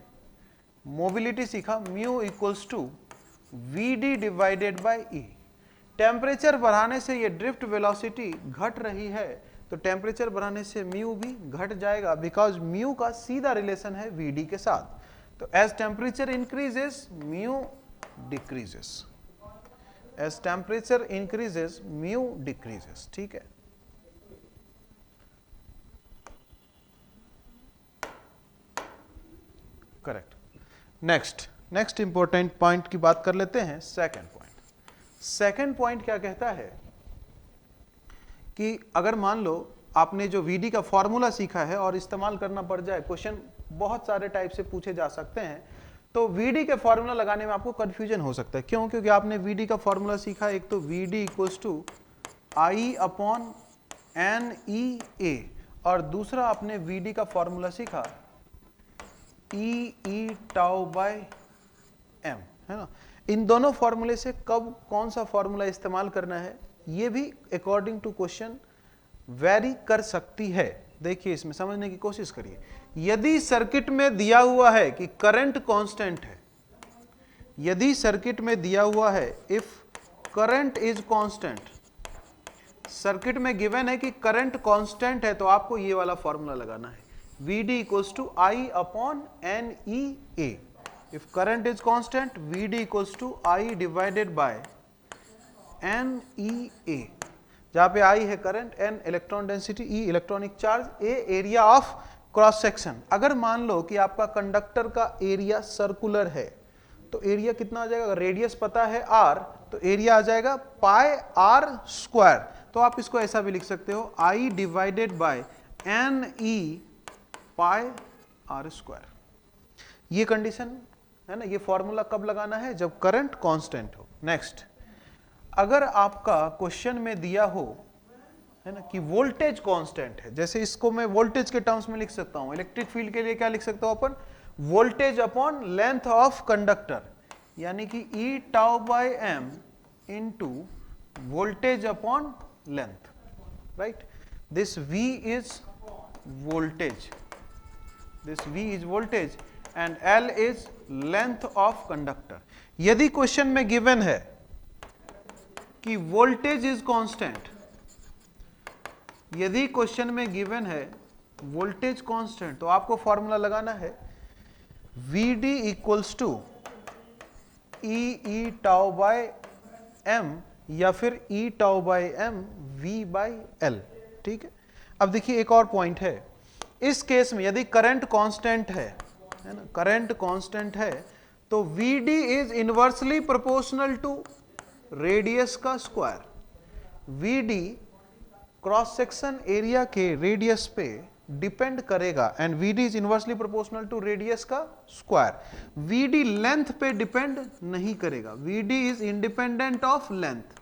मोबिलिटी सीखा mu equals to Vd divided by E। Temperature बढ़ाने से ये ड्रिफ्ट वेलोसिटी घट रही है, तो टेम्परेचर बढ़ाने से म्यू भी घट जाएगा, बिकॉज म्यू का सीधा रिलेशन है Vd के साथ। तो as temperature increases mu decreases, as temperature increases mu decreases. ठीक है, करेक्ट। नेक्स्ट इंपॉर्टेंट पॉइंट की बात कर लेते हैं, सेकंड पॉइंट। सेकंड पॉइंट क्या कहता है कि अगर मान लो आपने जो Vd का फॉर्मूला सीखा है और इस्तेमाल करना पड़ जाए, क्वेश्चन बहुत सारे टाइप से पूछे जा सकते हैं, तो Vd के फॉर्मूला लगाने में आपको कंफ्यूजन हो सकता है। क्यों? क्योंकि आपने Vd का फॉर्मूला सीखा, एक तो Vd equals to I upon NEA, और दूसरा आपने Vd का फॉर्मूला सीखा E टाउ बाय m, है ना। इन दोनों फॉर्मूले से कब कौन सा फॉर्मूला इस्तेमाल करना है, ये भी अकॉर्डिंग टू क्वेश्चन वेरी कर सकती है। देखिए, इसमें समझने की कोशिश करिए। यदि सर्किट में दिया हुआ है कि करंट कांस्टेंट है, यदि सर्किट में दिया हुआ है if current is constant, circuit में गिवन है कि करंट कांस्टेंट है, तो आपको ये वाला फॉर्मूला लगाना है, Vd equals to I upon NEA। If current is constant, Vd equals to I divided by NEA, जहां पे I है current, N electron density, E electronic charge, A area of cross section. अगर मान लो कि आपका conductor का area circular है, तो एरिया कितना आ जाएगा? अगर रेडियस पता है R, तो एरिया आ जाएगा पाई R स्क्वायर। तो आप इसको ऐसा भी लिख सकते हो, I divided by NE pi R square. ये कंडीशन है ना, ये फॉर्मूला कब लगाना है? जब करंट कांस्टेंट हो। नेक्स्ट, अगर आपका क्वेश्चन में दिया हो, है ना, कि वोल्टेज कांस्टेंट है, जैसे इसको मैं वोल्टेज के टर्म्स में लिख सकता हूं, इलेक्ट्रिक फील्ड के लिए क्या लिख सकता हूं अपन? Voltage upon length of conductor, यानी कि E tau by m into voltage upon length, right. This V is voltage, this V is voltage and L is length of conductor। यदि क्वेश्चन में गिवन है कि वोल्टेज इज कांस्टेंट, यदि question में given है voltage constant, तो आपको formula लगाना है Vd equals to E tau by m या फिर E tau by m V by L। ठीक है, अब देखिए एक और पॉइंट है। इस केस में यदि करंट कांस्टेंट है ना, करंट कांस्टेंट है, तो Vd is inversely proportional to radius का square. Vd cross section area के रेडियस पे डिपेंड करेगा, and Vd is inversely proportional to radius का स्क्वायर। Vd लेंथ पे डिपेंड नहीं करेगा, Vd is independent of length,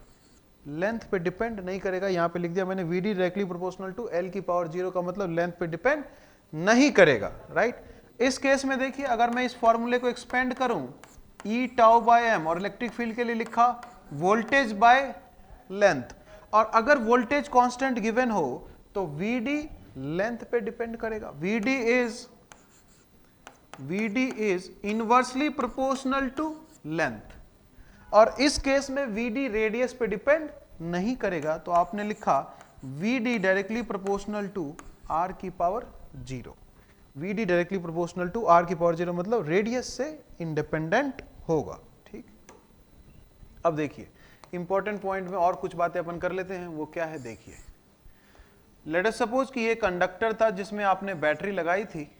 length पे डिपेंड नहीं करेगा। यहां पे लिख दिया मैंने Vd directly proportional to L की पावर 0 का मतलब लेंथ पे डिपेंड नहीं करेगा, राइट। इस केस में देखिए, अगर मैं इस फॉर्मूले को एक्सपेंड करूं, E टाउ बाय m, और इलेक्ट्रिक फील्ड के लिए लिखा वोल्टेज बाय लेंथ, और अगर वोल्टेज कांस्टेंट गिवन हो तो Vd लेंथ पे डिपेंड करेगा। Vd is inversely proportional to length, और इस केस में Vd रेडियस पे डिपेंड नहीं करेगा, तो आपने लिखा Vd directly proportional to R की power 0। Vd directly proportional to R की पावर 0 मतलब रेडियस से इंडिपेंडेंट होगा। ठीक, अब देखिए इंपॉर्टेंट पॉइंट में और कुछ बातें अपन कर लेते हैं। वो क्या है देखिए, लेट अस सपोज कि ये कंडक्टर था जिसमें आपने बैटरी लगाई थी।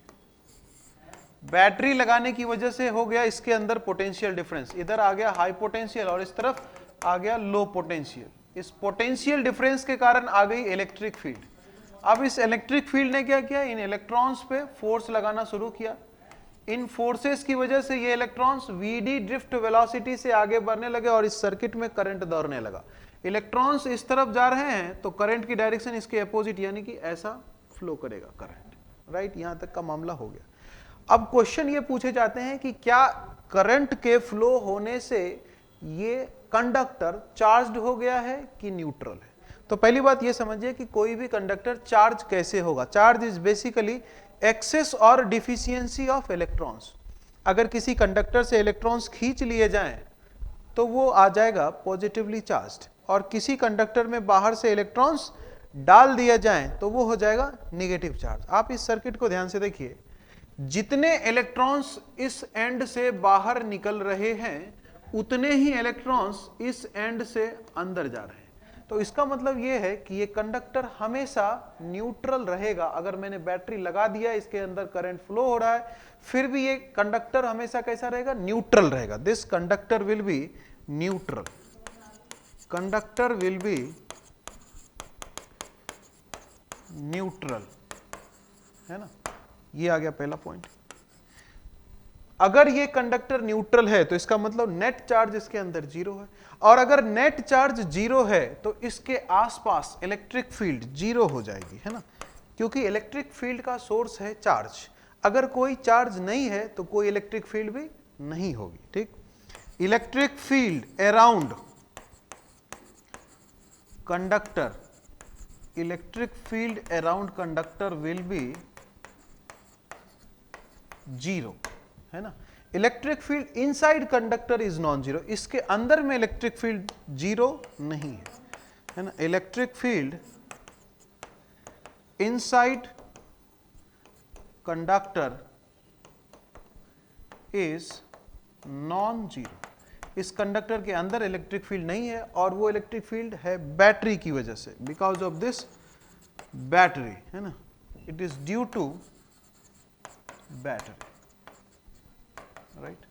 बैटरी लगाने की वजह से हो गया इसके अंदर पोटेंशियल डिफरेंस, इधर आ गया हाई पोटेंशियल और इस तरफ आ गया लो पोटेंशियल। इस पोटेंशियल डिफरेंस के कारण आ गई इलेक्ट्रिक फील्ड। अब इस इलेक्ट्रिक फील्ड ने क्या किया? इन इलेक्ट्रॉन्स पे फोर्स लगाना शुरू किया। इन फोर्सेस की वजह से ये इलेक्ट्रॉन्स Vd ड्रिफ्ट वेलोसिटी से आगे बढ़ने लगे और इस सर्किट में करंट दौड़ने लगा। इलेक्ट्रॉन्स इस तरफ जा रहे हैं तो करंट की डायरेक्शन इसके अपोजिट, यानी कि ऐसा फ्लो करेगा करंट, राइट। यहां तक का मामला हो गया। अब क्वेश्चन ये पूछे जाते हैं कि क्या करंट के फ्लो होने से ये कंडक्टर चार्ज्ड हो गया है कि न्यूट्रल है। तो पहली बात ये समझिए कि कोई भी कंडक्टर चार्ज कैसे होगा। चार्ज इज बेसिकली एक्सेस और डिफिशियंसी ऑफ इलेक्ट्रॉन्स। अगर किसी कंडक्टर से इलेक्ट्रॉन्स खींच लिए जाएं तो वो आ जाएगा पॉजिटिवली चार्ज्ड, और किसी कंडक्टर में बाहर से इलेक्ट्रॉन्स डाल दिया जाए तो वो हो जाएगा नेगेटिव चार्ज। आप इस सर्किट को ध्यान से देखिए, जितने इलेक्ट्रॉन्स इस एंड से बाहर निकल रहे हैं उतने ही इलेक्ट्रॉन्स इस एंड से अंदर जा रहे हैं। तो इसका मतलब ये है कि ये कंडक्टर हमेशा न्यूट्रल रहेगा। अगर मैंने बैटरी लगा दिया, इसके अंदर करंट फ्लो हो रहा है, फिर भी ये कंडक्टर हमेशा कैसा रहेगा? न्यूट्रल रहेगा। This conductor will be neutral, conductor will be neutral, है ना। ये आ गया पहला पॉइंट। अगर ये कंडक्टर न्यूट्रल है तो इसका मतलब नेट चार्ज इसके अंदर जीरो है, और अगर नेट चार्ज जीरो है तो इसके आसपास इलेक्ट्रिक फील्ड जीरो हो जाएगी, है ना, क्योंकि इलेक्ट्रिक फील्ड का सोर्स है चार्ज। अगर कोई चार्ज नहीं है तो कोई इलेक्ट्रिक फील्ड भी नहीं होगी, ठीक। Electric field around conductor, electric field around conductor will be zero, है ना। Electric field inside conductor is non zero, इसके अंदर में इलेक्ट्रिक फील्ड जीरो नहीं है ना। Electric field inside conductor is non zero, इस कंडक्टर के अंदर इलेक्ट्रिक फील्ड नहीं है, और वो इलेक्ट्रिक फील्ड है बैटरी की वजह से, बिकॉज ऑफ दिस बैटरी, है ना, it is due to battery, right.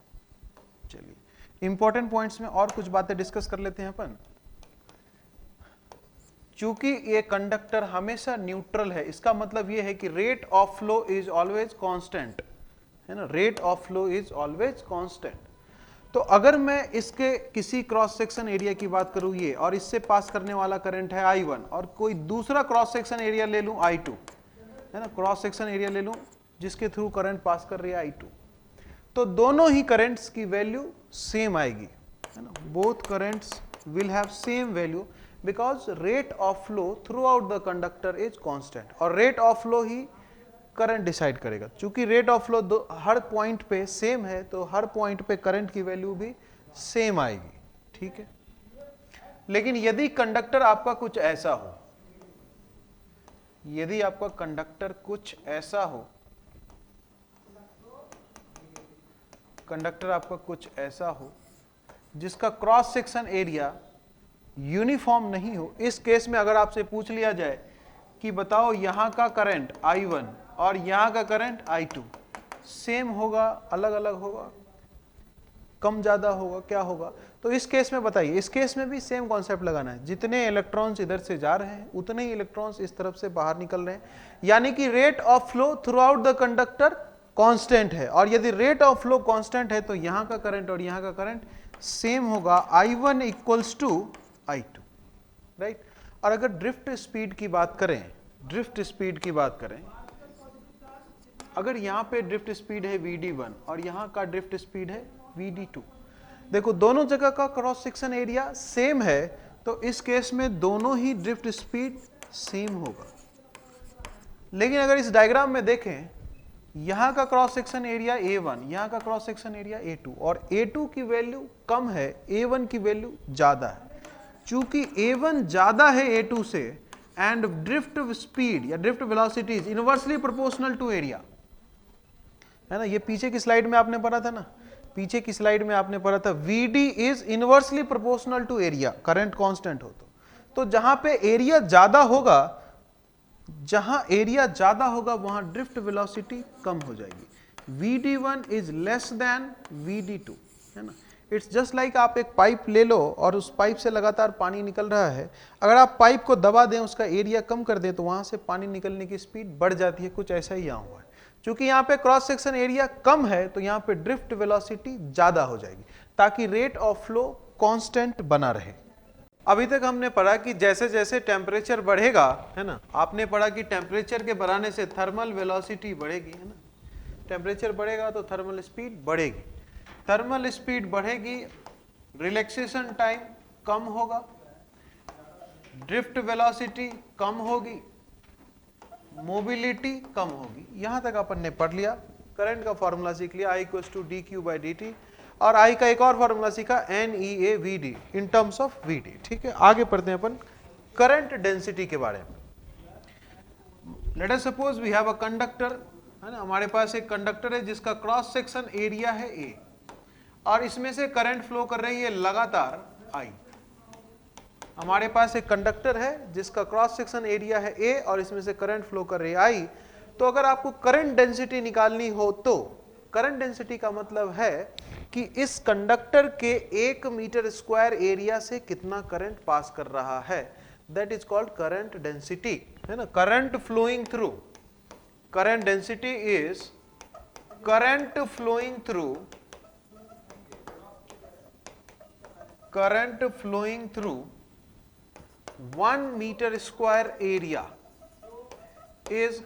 चलिए इंपॉर्टेंट पॉइंट्स में और कुछ बातें डिस्कस कर लेते हैं अपन। चूंकि ये कंडक्टर हमेशा न्यूट्रल है, इसका मतलब ये है कि rate of flow is always constant, है ना, rate of flow is always constant. तो अगर मैं इसके किसी क्रॉस सेक्शन एरिया की बात करूं ये, और इससे पास करने वाला करंट है I1, और कोई दूसरा क्रॉस सेक्शन एरिया ले लूं I2, है ना, क्रॉस सेक्शन एरिया ले लूं जिसके थ्रू करंट पास कर रही है I2, तो दोनों ही करंट्स की वैल्यू सेम आएगी, है ना। Both currents will have same value because rate of flow throughout the conductor is constant, और रेट ऑफ फ्लो ही करंट डिसाइड करेगा। चूंकि रेट ऑफ फ्लो हर पॉइंट पे सेम है तो हर पॉइंट पे करंट की वैल्यू भी सेम आएगी, ठीक है। लेकिन यदि कंडक्टर आपका कुछ ऐसा हो, यदि आपका कंडक्टर कुछ ऐसा हो, कंडक्टर आपका कुछ ऐसा हो जिसका क्रॉस सेक्शन एरिया यूनिफॉर्म नहीं हो, इस केस में अगर आपसे पूछ लिया जाए कि बताओ यहां का करंट I1 और यहां का करंट I2 सेम होगा, अलग अलग होगा, कम ज्यादा होगा, क्या होगा? तो इस केस में बताइए, इस केस में भी सेम कॉन्सेप्ट लगाना है, जितने इलेक्ट्रॉन्स इधर से जा रहे हैं उतने ही इलेक्ट्रॉन्स इस तरफ से बाहर निकल रहे हैं, यानी कि rate of flow throughout the conductor constant है। और यदि रेट ऑफ फ्लो कांस्टेंट है तो यहां का करंट और यहां का करंट सेम होगा, I1 equals to I2, right. और अगर ड्रिफ्ट स्पीड की बात करें, ड्रिफ्ट स्पीड की बात करें, अगर यहां पे ड्रिफ्ट स्पीड है Vd1 और यहां का ड्रिफ्ट स्पीड है Vd2, देखो दोनों जगह का क्रॉस सेक्शन एरिया सेम है, तो इस केस में दोनों ही ड्रिफ्ट स्पीड सेम होगा। लेकिन अगर इस डायग्राम में देखें, यहां का क्रॉस सेक्शन एरिया A1, यहां का क्रॉस सेक्शन एरिया A2, और A2 की वैल्यू कम है, A1 की वैल्यू ज्यादा है। चूंकि A1 ज्यादा है A2 से, एंड ड्रिफ्ट स्पीड या drift velocity is inversely proportional to area, है ना। ये पीछे की स्लाइड में आपने पढ़ा था ना, पीछे की स्लाइड में आपने पढ़ा था Vd is inversely proportional to area, current constant हो तो जहां पे एरिया ज्यादा होगा, जहां एरिया ज्यादा होगा वहां ड्रिफ्ट वेलोसिटी कम हो जाएगी। Vd1 is less than Vd2, है ना। इट्स जस्ट लाइक आप एक पाइप ले लो और उस पाइप से लगातार पानी निकल रहा है, अगर आप पाइप को दबा दें, उसका एरिया कम कर दें, तो वहां से पानी निकलने की स्पीड बढ़ जाती है। कुछ ऐसा ही यहाँ हुआ है, क्योंकि यहाँ पे क्रॉस सेक्शन एरिया कम है तो यहाँ पे ड्रिफ्ट वेलोसिटी ज्यादा हो जाएगी, ताकि रेट ऑफ फ्लो कांस्टेंट बना रहे। अभी तक हमने पढ़ा कि जैसे जैसे टेम्परेचर बढ़ेगा, है ना, आपने पढ़ा कि टेम्परेचर के बढ़ाने से थर्मल वेलोसिटी बढ़ेगी, है ना। टेम्परेचर बढ़ेगा तो थर्मल स्पीड बढ़ेगी, थर्मल स्पीड बढ़ेगी, रिलैक्सेशन टाइम कम होगा, ड्रिफ्ट वेलोसिटी कम होगी, मोबिलिटी कम होगी। यहां तक अपन ने पढ़ लिया, करंट का फॉर्मूला सीख लिया, I = dq/dt। और I का एक और फॉर्मूला सीखा NEAVD in terms of VD। ठीक है, आगे पढ़ते हैं अपन करंट डेंसिटी के बारे में। Let us suppose we have a conductor, है ना, हमारे पास एक कंडक्टर है जिसका क्रॉस सेक्शन एरिया है A और इसमें से करंट फ्लो कर रही है लगातार I। हमारे पास एक कंडक्टर है जिसका क्रॉस सेक्शन एरिया है A और इसमें से करंट फ्लो कर रही है I। तो अगर आपको करंट डेंसिटी निकालनी हो तो करंट डेंसिटी का मतलब है कि इस कंडक्टर के 1 मीटर स्क्वायर एरिया से कितना करंट पास कर रहा है, that is called current density, है ना। Current flowing through, current density is current flowing through, current flowing through 1 metre square area is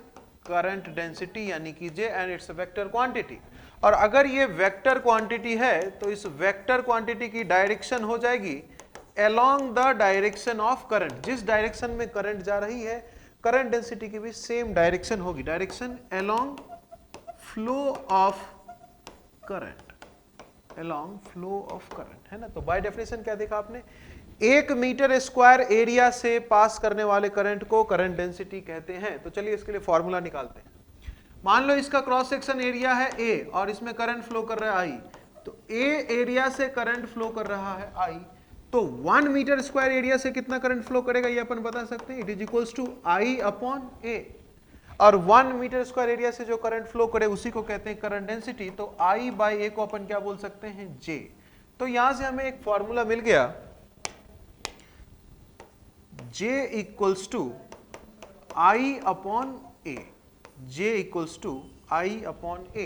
current density, यानी कि J, and it's a vector quantity. और अगर ये वेक्टर क्वांटिटी है तो इस वेक्टर क्वांटिटी की डायरेक्शन हो जाएगी along the direction of current. जिस डायरेक्शन में करंट जा रही है करंट डेंसिटी की भी सेम डायरेक्शन होगी, direction along flow of current, along flow of current, है ना। तो बाय डेफिनेशन क्या देखा आपने, 1 मीटर स्क्वायर एरिया से पास करने वाले करंट को करंट डेंसिटी कहते हैं। तो चलिए इसके लिए फॉर्मूला निकालते हैं। मान लो इसका क्रॉस सेक्शन एरिया है A और इसमें करंट फ्लो कर रहा है I, तो A एरिया से करंट फ्लो कर रहा है I, तो 1 मीटर स्क्वायर एरिया से कितना करंट फ्लो करेगा ये अपन बता सकते हैं, it is equals to I upon A। और 1 मीटर स्क्वायर एरिया से जो करंट फ्लो करे उसी को कहते हैं करंट डेंसिटी। तो I बाई A को अपन क्या बोल सकते हैं, J। तो यहां से हमें एक फॉर्मूला मिल गया, J equals to I upon A, J equals to I upon A,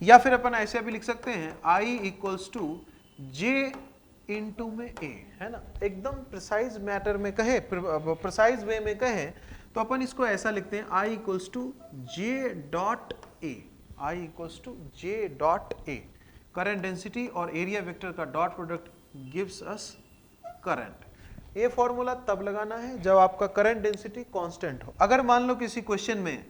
या फिर अपन ऐसे भी लिख सकते हैं I equals to J into में A, है ना। एकदम प्रिसाइज मैटर में कहे, प्रिसाइज वे में कहे तो अपन इसको ऐसा लिखते हैं I equals to J dot A, I equals to J dot A। Current density और एरिया वेक्टर का dot product gives us current. ये फॉर्मूला तब लगाना है जब आपका करंट डेंसिटी कांस्टेंट हो। अगर मान लो किसी क्वेश्चन में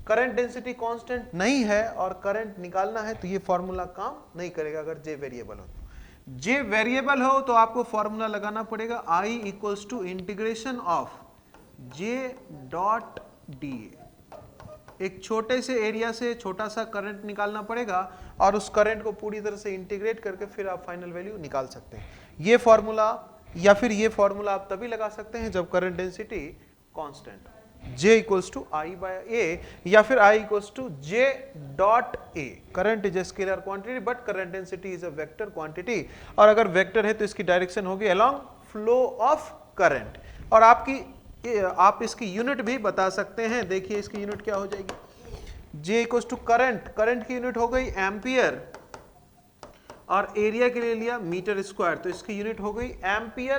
करंट डेंसिटी कांस्टेंट नहीं है और करंट निकालना है तो ये फॉर्मूला काम नहीं करेगा। अगर J वेरिएबल हो तो, J वेरिएबल हो तो आपको फॉर्मूला लगाना पड़ेगा I equals to integration of J dot DA। एक छोटे से एरिया से छोटा सा करंट निकालना पड़ेगा और उस करंट को पूरी तरह से इंटीग्रेट करके फिर आप फाइनल वैल्यू निकाल सकते हैं। ये फॉर्मूला या फिर ये फॉर्मूला आप तभी लगा सकते हैं जब करंट डेंसिटी कांस्टेंट हो, J equals to I by A, या फिर I equals to J dot A। Current is a scalar quantity but current density is a vector quantity, और अगर वेक्टर है तो इसकी डायरेक्शन होगी अलोंग फ्लो ऑफ करंट। और आप इसकी यूनिट भी बता सकते हैं, देखिए इसकी यूनिट क्या हो जाएगी, J equals to current, current की यूनिट हो गई एम्पियर और एरिया के लिए लिया मीटर स्क्वायर, तो इसकी यूनिट हो गई ampere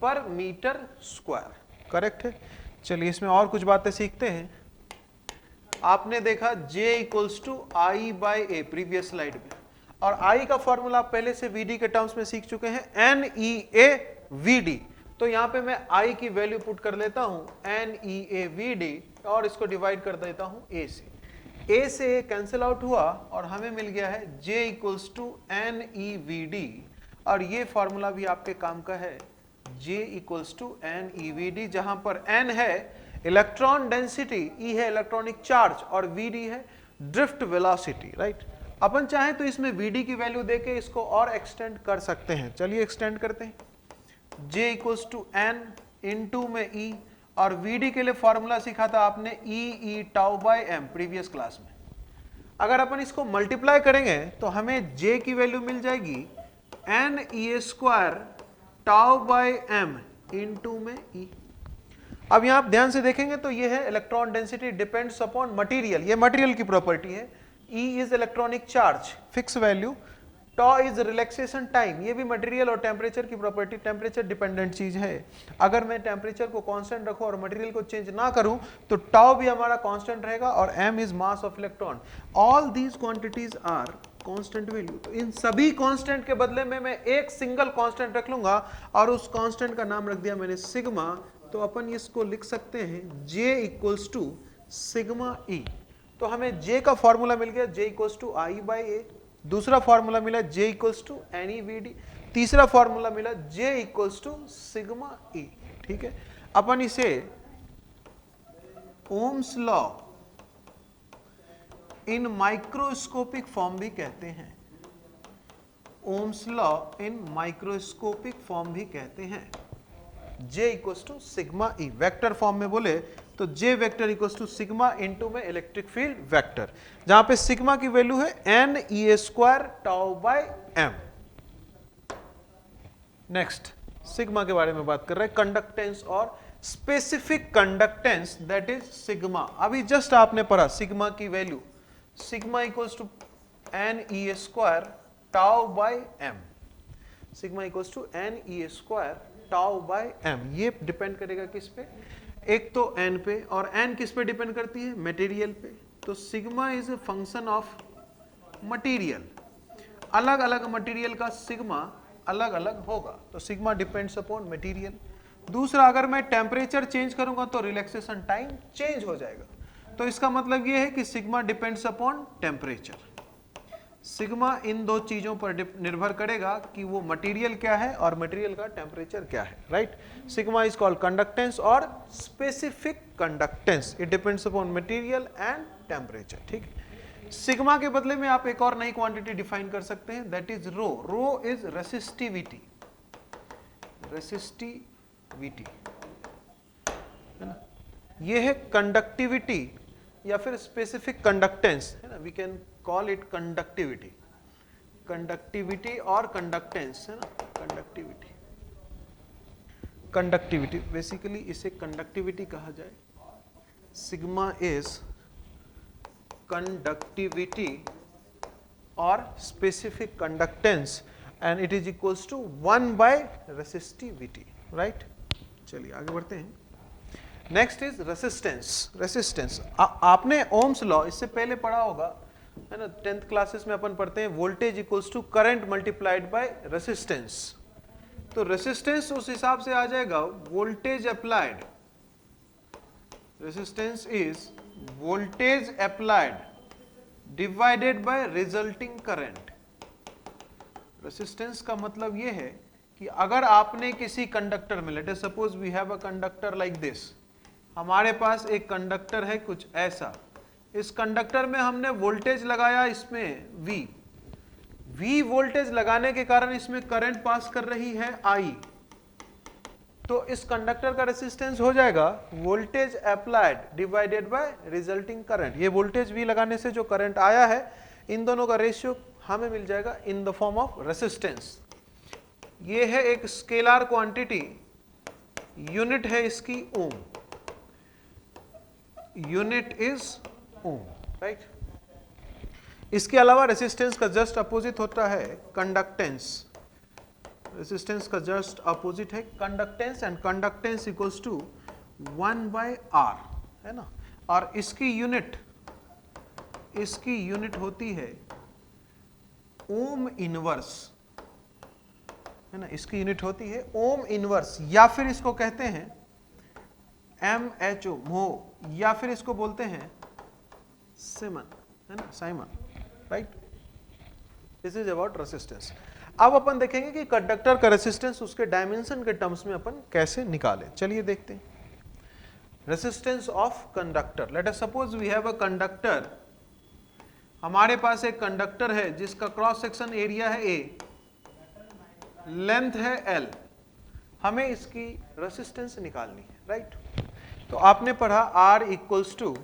per metre square. Correct है। चलिए इसमें और कुछ बातें सीखते हैं। आपने देखा J equals to I by A previous slide में, और I का फॉर्मूला आप पहले से VD के टर्म्स में सीख चुके हैं, NEAVD। तो यहां पे मैं I की वैल्यू पुट कर लेता हूं NEAVD और इसको डिवाइड कर देता हूं A से। A से A कैंसिल आउट हुआ और हमें मिल गया है J इक्वल्स टू NEVD, और ये फॉर्मूला भी आपके काम का है, J इक्वल्स टू NEVD, जहां पर N है इलेक्ट्रॉन डेंसिटी, E है इलेक्ट्रॉनिक चार्ज और VD है ड्रिफ्ट वेलोसिटी, राइट। अपन चाहें तो इसमें VD की वैल्यू देके इसको और एक्सटेंड कर सकते हैं। चलिए एक्सटेंड करते हैं। J equals to N into में E, और VD के लिए फॉर्मूला सीखा था आपने E tau by M previous class में। अगर अपन इसको मल्टीप्लाई करेंगे तो हमें J की वैल्यू मिल जाएगी NE square tau by M into में E। अब यहां आप ध्यान से देखेंगे तो ये है electron density depends upon material, ये मटेरियल की प्रॉपर्टी है। E is electronic charge, fix value. Toe is relaxation time, ये भी मटेरियल और टेम्परेचर की प्रॉपर्टी, टेम्परेचर डिपेंडेंट चीज है। अगर मैं टेम्परेचर को कांस्टेंट रखूं और मटेरियल को चेंज ना करूं तो टाउ भी हमारा कांस्टेंट रहेगा, और m is mass of electron. All these quantities are constant value. तो इन सभी कांस्टेंट के बदले में मैं एक सिंगल कांस्टेंट रख लूंगा और उस कांस्टेंट का नाम रख दिया मैंने सिग्मा। तो अपन इसको लिख सकते हैं J equals to sigma E। तो हमें J का फॉर्मूला मिल गया, J equals to I by A, दूसरा फॉर्मूला मिला J equals to N E V D, तीसरा फॉर्मूला मिला J equals to sigma E. ठीक है, अपन इसे Ohm's law in microscopic form भी कहते हैं, Ohm's law in microscopic form भी कहते हैं। J equals to sigma E, vector form में बोले तो J vector equals to sigma into में इलेक्ट्रिक फील्ड वेक्टर, जहां पे सिग्मा की वैल्यू है n e square tau by m। Next sigma के बारे में बात कर रहे हैं, कंडक्टेंस और specific conductance that is sigma. अभी जस्ट आपने पढ़ा सिग्मा की value, sigma equals to n e square tau by m, sigma equals to n e square tau by m। ये डिपेंड करेगा किस पे, एक तो n पे, और n किस पे डिपेंड करती है, मटेरियल पे। तो sigma is a function of material, अलग अलग मटेरियल का सिग्मा अलग अलग होगा, तो सिग्मा डिपेंड्स अपॉन मटेरियल। दूसरा, अगर मैं टेम्परेचर चेंज करूंगा तो रिलैक्सेशन टाइम चेंज हो जाएगा, तो इसका मतलब ये है कि sigma depends upon temperature. Sigma इन दो चीजों पर निर्भर करेगा कि वो मटेरियल क्या है और मटेरियल का टेम्परेचर क्या है, right. Sigma is called conductance और specific conductance, it depends upon material and temperature. ठीक है, सिग्मा के बदले में आप एक और नई क्वांटिटी डिफाइन कर सकते हैं, that is rho. Rho is resistivity, resistivity है ना, ये है कंडक्टिविटी या फिर स्पेसिफिक कंडक्टेंस है ना, we can call it conductivity, conductivity और कंडक्टेंस है ना, कंडक्टिविटी, कंडक्टिविटी बेसिकली इसे कंडक्टिविटी कहा जाए। सिग्मा इज कंडक्टिविटी और specific conductance and it is equals to 1 by resistivity, right. चलिए आगे बढ़ते हैं। Next is resistance. रेसिस्टेंस आपने ओम्स लॉ इससे पहले पढ़ा होगा है ना, 10th क्लासेस में अपन पढ़ते हैं voltage equals to current multiplied by resistance. तो रेसिस्टेंस उस हिसाब से आ जाएगा voltage applied, resistance is voltage applied divided by resulting current. Resistance का मतलब यह है कि अगर आपने किसी कंडक्टर में, let us suppose we have a conductor like this, हमारे पास एक कंडक्टर है कुछ ऐसा, इस कंडक्टर में हमने वोल्टेज लगाया इसमें V वोल्टेज लगाने के कारण इसमें करंट पास कर रही है I, तो इस कंडक्टर का रेसिस्टेंस हो जाएगा voltage applied divided by resulting current. ये वोल्टेज V लगाने से जो करंट आया है, इन दोनों का रेशियो हमें मिल जाएगा in the form of resistance. ये है एक स्केलर क्वांटिटी, यूनिट है इसकी ohm, unit is ohm, right. इसके अलावा रेसिस्टेंस का जस्ट अपोजिट होता है कंडक्टेंस, रेसिस्टेंस का जस्ट अपोजिट है conductance, and conductance equals to 1 by R है ना, और इसकी यूनिट होती है ओम इनवर्स है ना, इसकी यूनिट होती है ओम इनवर्स, या फिर इसको कहते हैं MHO मो, या फिर इसको बोलते हैं सिमन है ना, Simon, right. This is about resistance. अब अपन देखेंगे कि कंडक्टर का रेसिस्टेंस उसके डायमेंशन के टर्म्स में अपन कैसे निकालें। चलिए देखते हैं resistance of conductor. Let us suppose we have a conductor, हमारे पास एक कंडक्टर है जिसका क्रॉस सेक्शन एरिया है A, लेंथ है L, हमें इसकी रेसिस्टेंस निकालनी है, राइट। तो आपने पढ़ा R equals to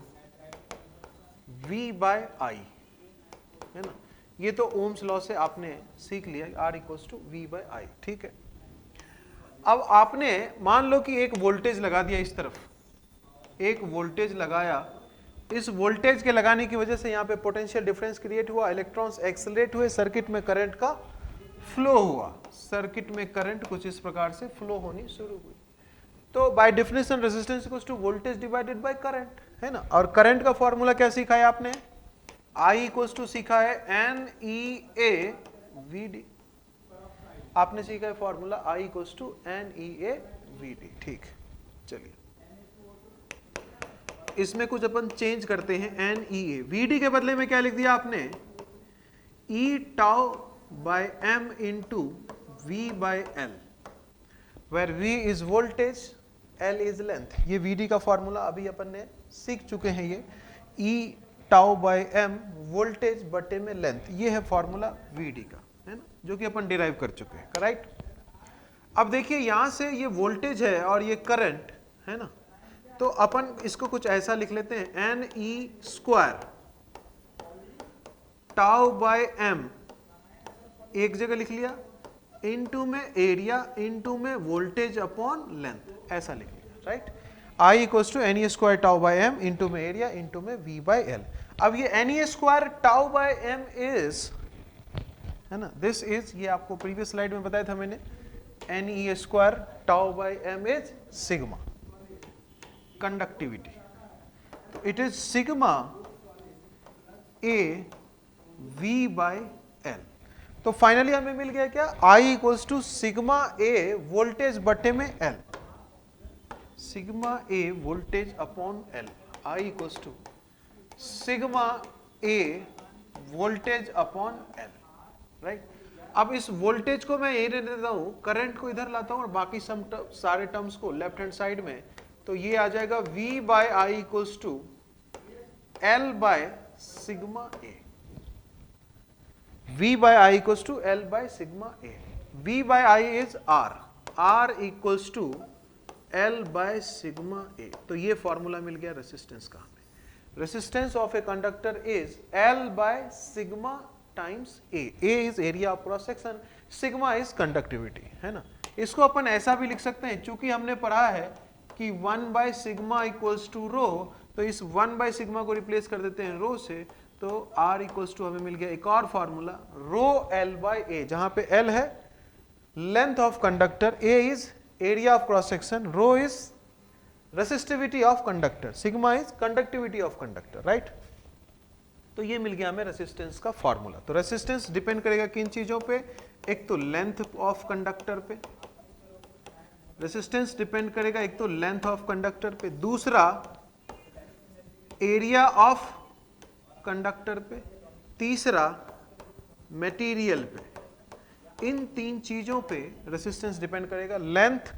V by I है ना, ये तो ओम्स लॉ से आपने सीख लिया, R equals to V by I, ठीक है। अब आपने मान लो कि एक वोल्टेज लगा दिया, इस तरफ एक वोल्टेज लगाया, इस वोल्टेज के लगाने की वजह से यहाँ पे पोटेंशियल डिफरेंस क्रिएट हुआ, इलेक्ट्रॉन्स एक्सेलरेट हुए, सर्किट में करंट का फ्लो हुआ, सर्किट में करंट कुछ इस प्रकार से फ्लो होनी शुरू हुई। तो by definition resistance equals to voltage divided by current है ना, और करंट का फॉर्मूला क्या सीखा है आपने, I इक्वल्स टू सीखा है NEAVD, आपने सीखा है formula I equals to NEAVD, ठीक। चलिए इसमें कुछ अपन चेंज करते हैं, NEAVD के बदले में क्या लिख दिया आपने, E tau by m into V by L, where V is voltage, L is length। ये VD का फॉर्मूला अभी अपन ने सीख चुके हैं। ये E tau by m voltage बटे में लेंथ, ये है फॉर्मूला VD का, है ना, जो कि अपन डिराइव कर चुके हैं, राइट। अब देखिए यहां से ये वोल्टेज है और ये करंट है ना, तो अपन इसको कुछ ऐसा लिख लेते हैं, N E square tau by M, एक जगह लिख लिया, इनटू में एरिया इनटू में वोल्टेज अपॉन लेंथ, ऐसा लिख लिया, right. I equals to N E square tau by M into में एरिया इनटू में वी बाय एल। अब ये N E square tau by M is, है ना, दिस इज, ये आपको प्रीवियस स्लाइड में बताया था मैंने, n E square tau by M is sigma conductivity, तो it is sigma A V by L. तो फाइनली हमें मिल गया क्या, I equals to sigma A voltage बटे में L, sigma A voltage upon L, I equals to sigma A voltage upon L, right. अब इस वोल्टेज को मैं यही रहने देता हूं, करंट को इधर लाता हूं और बाकी सारे टर्म्स को लेफ्ट हैंड साइड में, तो ये आ जाएगा V by I equals to L by sigma A, V by I equals to L by sigma A. V by I is R. R equals to L by sigma A. तो ये formula मिल गया resistance का हमें। Resistance of a conductor is L by sigma times A. A is area of cross section, sigma is conductivity, है ना। इसको अपन ऐसा भी लिख सकते हैं, चूंकि हमने पढ़ा है कि 1 by sigma equals to rho, तो इस 1 by sigma को रिप्लेस कर देते हैं रो से, तो R इक्वल्स टू हमें मिल गया एक और formula, rho L by A, जहां पे L है length of conductor, A is area of cross section, rho is resistivity of conductor, sigma is conductivity of conductor, right. तो ये मिल गया हमें रेसिस्टेंस का फॉर्मूला। तो रेसिस्टेंस डिपेंड करेगा किन चीजों पे, एक तो लेंथ ऑफ कंडक्टर पे, रेसिस्टेंस डिपेंड करेगा एक तो लेंथ ऑफ कंडक्टर पे, दूसरा एरिया ऑफ कंडक्टर पे, तीसरा मटेरियल पे। इन तीन चीजों पे रेसिस्टेंस डिपेंड करेगा, length,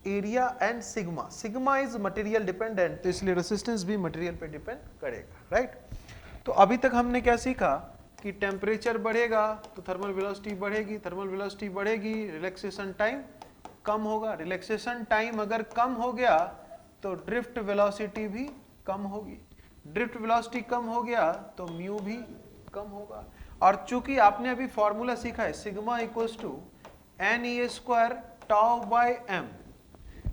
area and sigma. Sigma is material dependent, तो इसलिए रेसिस्टेंस भी मटेरियल पे डिपेंड करेगा, राइट। तो अभी तक हमने क्या सीखा कि टेम्परेचर बढ़ेगा तो थर्मल वेलोसिटी बढ़ेगी, थर्मल वेलोसिटी बढ़ेगी, रिलैक्सेशन टाइम कम होगा, रिलैक्सेशन टाइम अगर कम हो गया तो ड्रिफ्ट वेलोसिटी भी कम होगी, ड्रिफ्ट वेलोसिटी कम हो गया तो म्यू भी कम होगा। और चूंकि आपने अभी फॉर्मूला सीखा है sigma equals to N E square tau by M,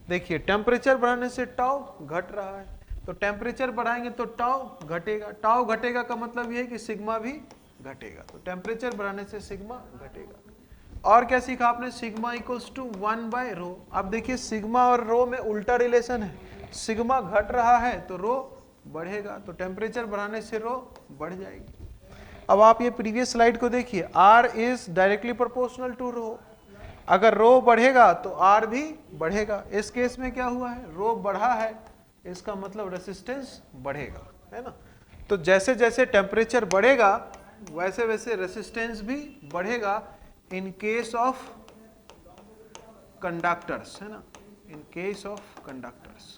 देखिए टेम्परेचर बढ़ाने से टाउ घट रहा है, तो टेम्परेचर बढ़ाएंगे तो टाउ घटेगा, टाउ घटेगा का मतलब यह है कि सिग्मा भी घटेगा, तो टेम्परेचर बढ़ाने से सिग्मा घटेगा। और क्या सीखा आपने, सिग्मा इक्वल्स टू 1 बाय रो। अब देखिए सिग्मा और रो में उल्टा रिलेशन है, सिग्मा घट रहा है तो रो बढ़ेगा, तो टेम्परेचर बढ़ाने से रो बढ़ जाएगी। अब आप ये प्रीवियस स्लाइड को देखिए, R is directly proportional to rho, अगर रो बढ़ेगा तो R भी बढ़ेगा। इस केस में क्या हुआ है, रो बढ़ा है, इसका मतलब रेसिस्टेंस बढ़ेगा, है ना। तो जैसे जैसे टेम्परेचर बढ़ेगा वैसे वैसे रेसिस्टेंस भी बढ़ेगा इन केस ऑफ कंडक्टर्स, है ना, in case of conductors,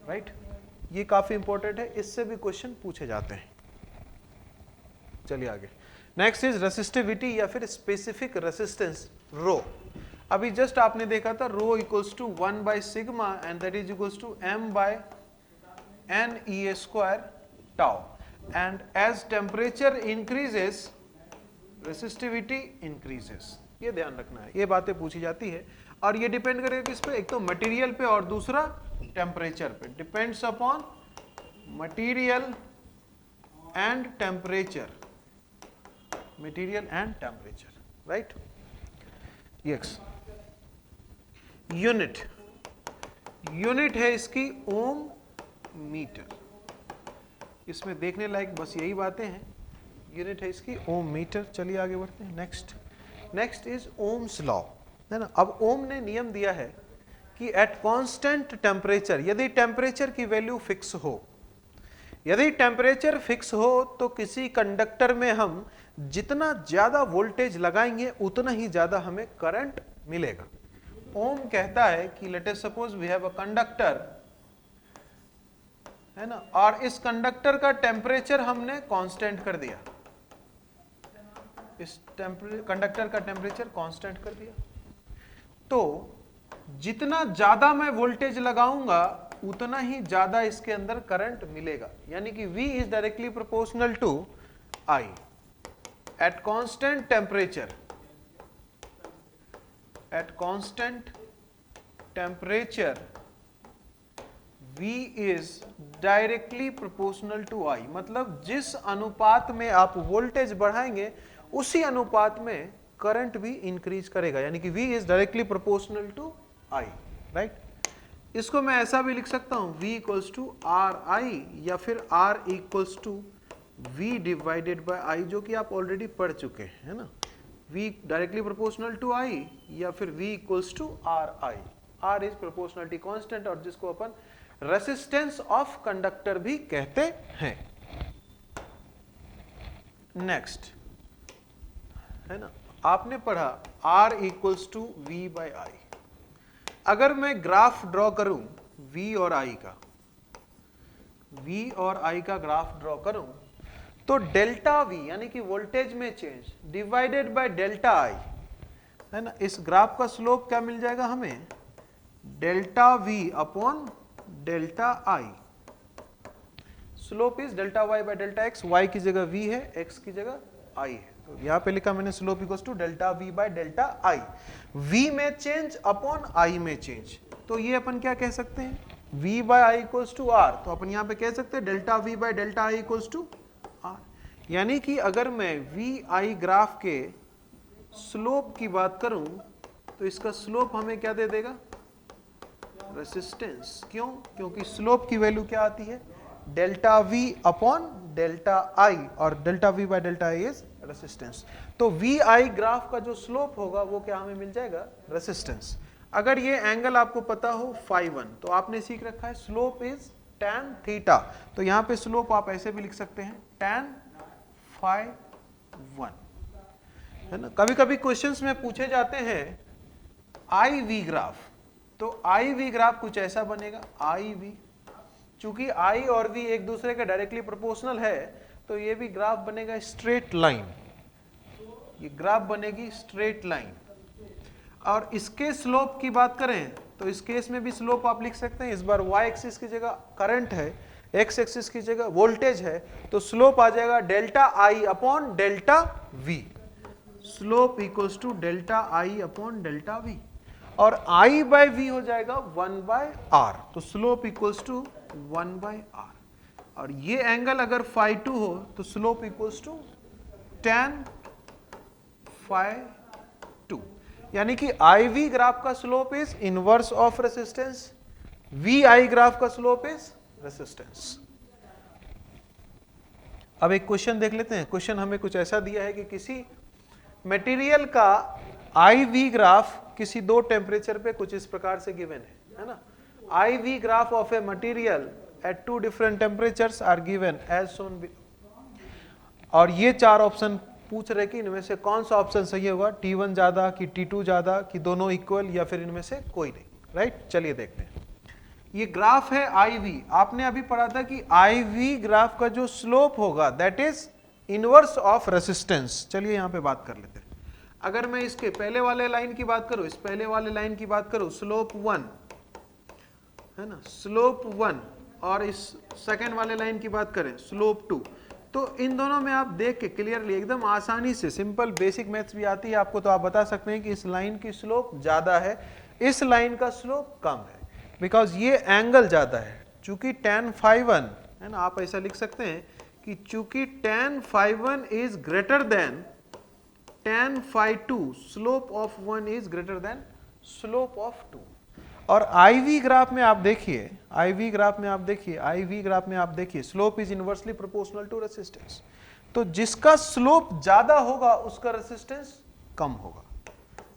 right. ये काफी इंपॉर्टेंट है, इससे भी क्वेश्चन पूछे जाते हैं। चलिए आगे, नेक्स्ट इज रेसिस्टिविटी या फिर स्पेसिफिक रेसिस्टेंस रो। अभी जस्ट आपने देखा था rho equals to 1 by sigma and that is equals to m by n E square tau, and as temperature increases resistivity increases. ये ध्यान रखना है, ये बातें पूछी जाती है और ये डिपेंड करेगा किस पे, एक तो मटेरियल पे और दूसरा टेम्परेचर पे, depends upon material and temperature, material and temperature, right. Yes, unit, unit है इसकी ओम मीटर, इसमें देखने लायक बस यही बातें हैं, यूनिट है इसकी ओम मीटर। चलिए आगे बढ़ते हैं, नेक्स्ट इज ओम्स लॉ, है ना। अब ओम ने नियम दिया है कि एट कांस्टेंट टेम्परेचर, यदि टेम्परेचर की वैल्यू फिक्स हो, यदि टेम्परेचर फिक्स हो तो किसी कंडक्टर में हम जितना ज्यादा वोल्टेज लगाएंगे उतना ही ज्यादा हमें करंट मिलेगा। ओम कहता है कि let us suppose we have a conductor, है ना, और इस कंडक्टर का टेम्परेचर हमने कांस्टेंट कर दिया, इस कंडक्टर का टेम्परेचर कांस्टेंट कर दिया, तो जितना ज्यादा मैं वोल्टेज लगाऊंगा उतना ही ज्यादा इसके अंदर करंट मिलेगा, यानी कि V is directly proportional to I at constant temperature. At constant temperature V is directly proportional to I, मतलब जिस अनुपात में आप वोल्टेज बढ़ाएंगे उसी अनुपात में करंट भी इंक्रीज करेगा, यानी कि V is directly proportional to I, right. इसको मैं ऐसा भी लिख सकता हूं, V इक्वल्स टू RI या फिर R equals to V divided by I, जो कि आप ऑलरेडी पढ़ चुके हैं, है ना। V directly proportional to I या फिर V equals to RI। R is proportionality constant और जिसको अपन रेसिस्टेंस ऑफ कंडक्टर भी कहते हैं। नेक्स्ट, है ना, आपने पढ़ा R equals to V by I। अगर मैं ग्राफ ड्रॉ करूं V और I का, V और I का ग्राफ ड्रॉ करूं तो डेल्टा V यानी कि वोल्टेज में change divided by delta I, है ना, इस ग्राफ का स्लोप क्या मिल जाएगा हमें, delta V upon delta I। Slope is delta Y by delta X, Y की जगह V है, X की जगह I है, तो यहां पे लिखा मैंने slope equals to delta V by delta I। V में चेंज अपॉन I में चेंज, तो ये अपन क्या कह सकते हैं, V by I equals to R, तो अपन यहां पे कह सकते हैं delta V by delta I equals to R। यानी कि अगर मैं VI ग्राफ के स्लोप की बात करूं तो इसका स्लोप हमें क्या दे देगा, रेसिस्टेंस। क्यों, क्योंकि स्लोप की वैल्यू क्या आती है, delta V upon delta I, और delta V by delta I is resistance. तो VI ग्राफ का जो स्लोप होगा वो क्या हमें मिल जाएगा, रेसिस्टेंस। अगर ये एंगल आपको पता हो φ1, तो आपने सीख रखा है स्लोप इज tan थीटा, तो यहां पे स्लोप आप ऐसे भी लिख सकते हैं tan φ1, है ना। कभी कभी क्वेश्चंस में पूछे जाते हैं IV ग्राफ, तो IV ग्राफ कुछ ऐसा बनेगा, IV, चूंकि I और V एक दूसरे के डायरेक्टली प्रोपोर्शनल है तो ये भी ग्राफ बनेगा स्ट्रेट लाइन, ये ग्राफ बनेगी स्ट्रेट लाइन। और इसके स्लोप की बात करें तो इस केस में भी स्लोप आप लिख सकते हैं, इस बार y एक्सिस की जगह करंट है, x एक्सिस की जगह वोल्टेज है, तो स्लोप आ जाएगा delta I upon delta V। Slope equals to delta I upon delta V, और I बाय V हो जाएगा 1 बाय R, तो slope equals to 1 by R। और ये एंगल अगर φ2 हो तो स्लोप इक्वल्स टू tan φ2, यानी कि IV ग्राफ का slope is inverse of resistance, VI graph का स्लोप इज रेसिस्टेंस। अब एक क्वेश्चन देख लेते हैं। क्वेश्चन हमें कुछ ऐसा दिया है कि किसी मटेरियल का IV ग्राफ किसी दो टेम्परेचर पे कुछ इस प्रकार से गिवन है ना। IV graph of a material at two different temperatures are given as shown below, और ये चार ऑप्शन पूछ रहे कि इनमें से कौन सा ऑप्शन सही होगा, T1 ज्यादा कि T2 ज्यादा कि दोनों इक्वल या फिर इनमें से कोई नहीं, राइट। चलिए देखते हैं। ये ग्राफ है IV, आपने अभी पढ़ा था कि IV ग्राफ का जो स्लोप होगा that is inverse of resistance. चलिए यहाँ पे बात कर लेते हैं। अगर मैं इसके पहले वाले लाइन की बात करूं, इस पहले वाले लाइन की बात करूं, स्लोप 1 है ना, स्लोप 1, और इस सेकेंड वाले लाइन की बात करें स्लोप 2, तो इन दोनों में आप देख के क्लियरली एकदम आसानी से, सिंपल बेसिक मैथ्स भी आती है आपको, तो आप बता सकते हैं कि इस लाइन की स्लोप ज्यादा है, इस लाइन का स्लोप कम है, बिकॉज ये एंगल ज्यादा है। चूंकि tan φ1 है ना, आप ऐसा लिख सकते हैं कि चूंकि tan φ1 is greater than tan φ2, slope of 1 is greater than slope of 2। और IV ग्राफ में आप देखिए, IV ग्राफ में आप देखिए, IV ग्राफ में आप देखिए, slope is inversely proportional to resistance. तो जिसका स्लोप ज्यादा होगा उसका रेसिस्टेंस कम होगा।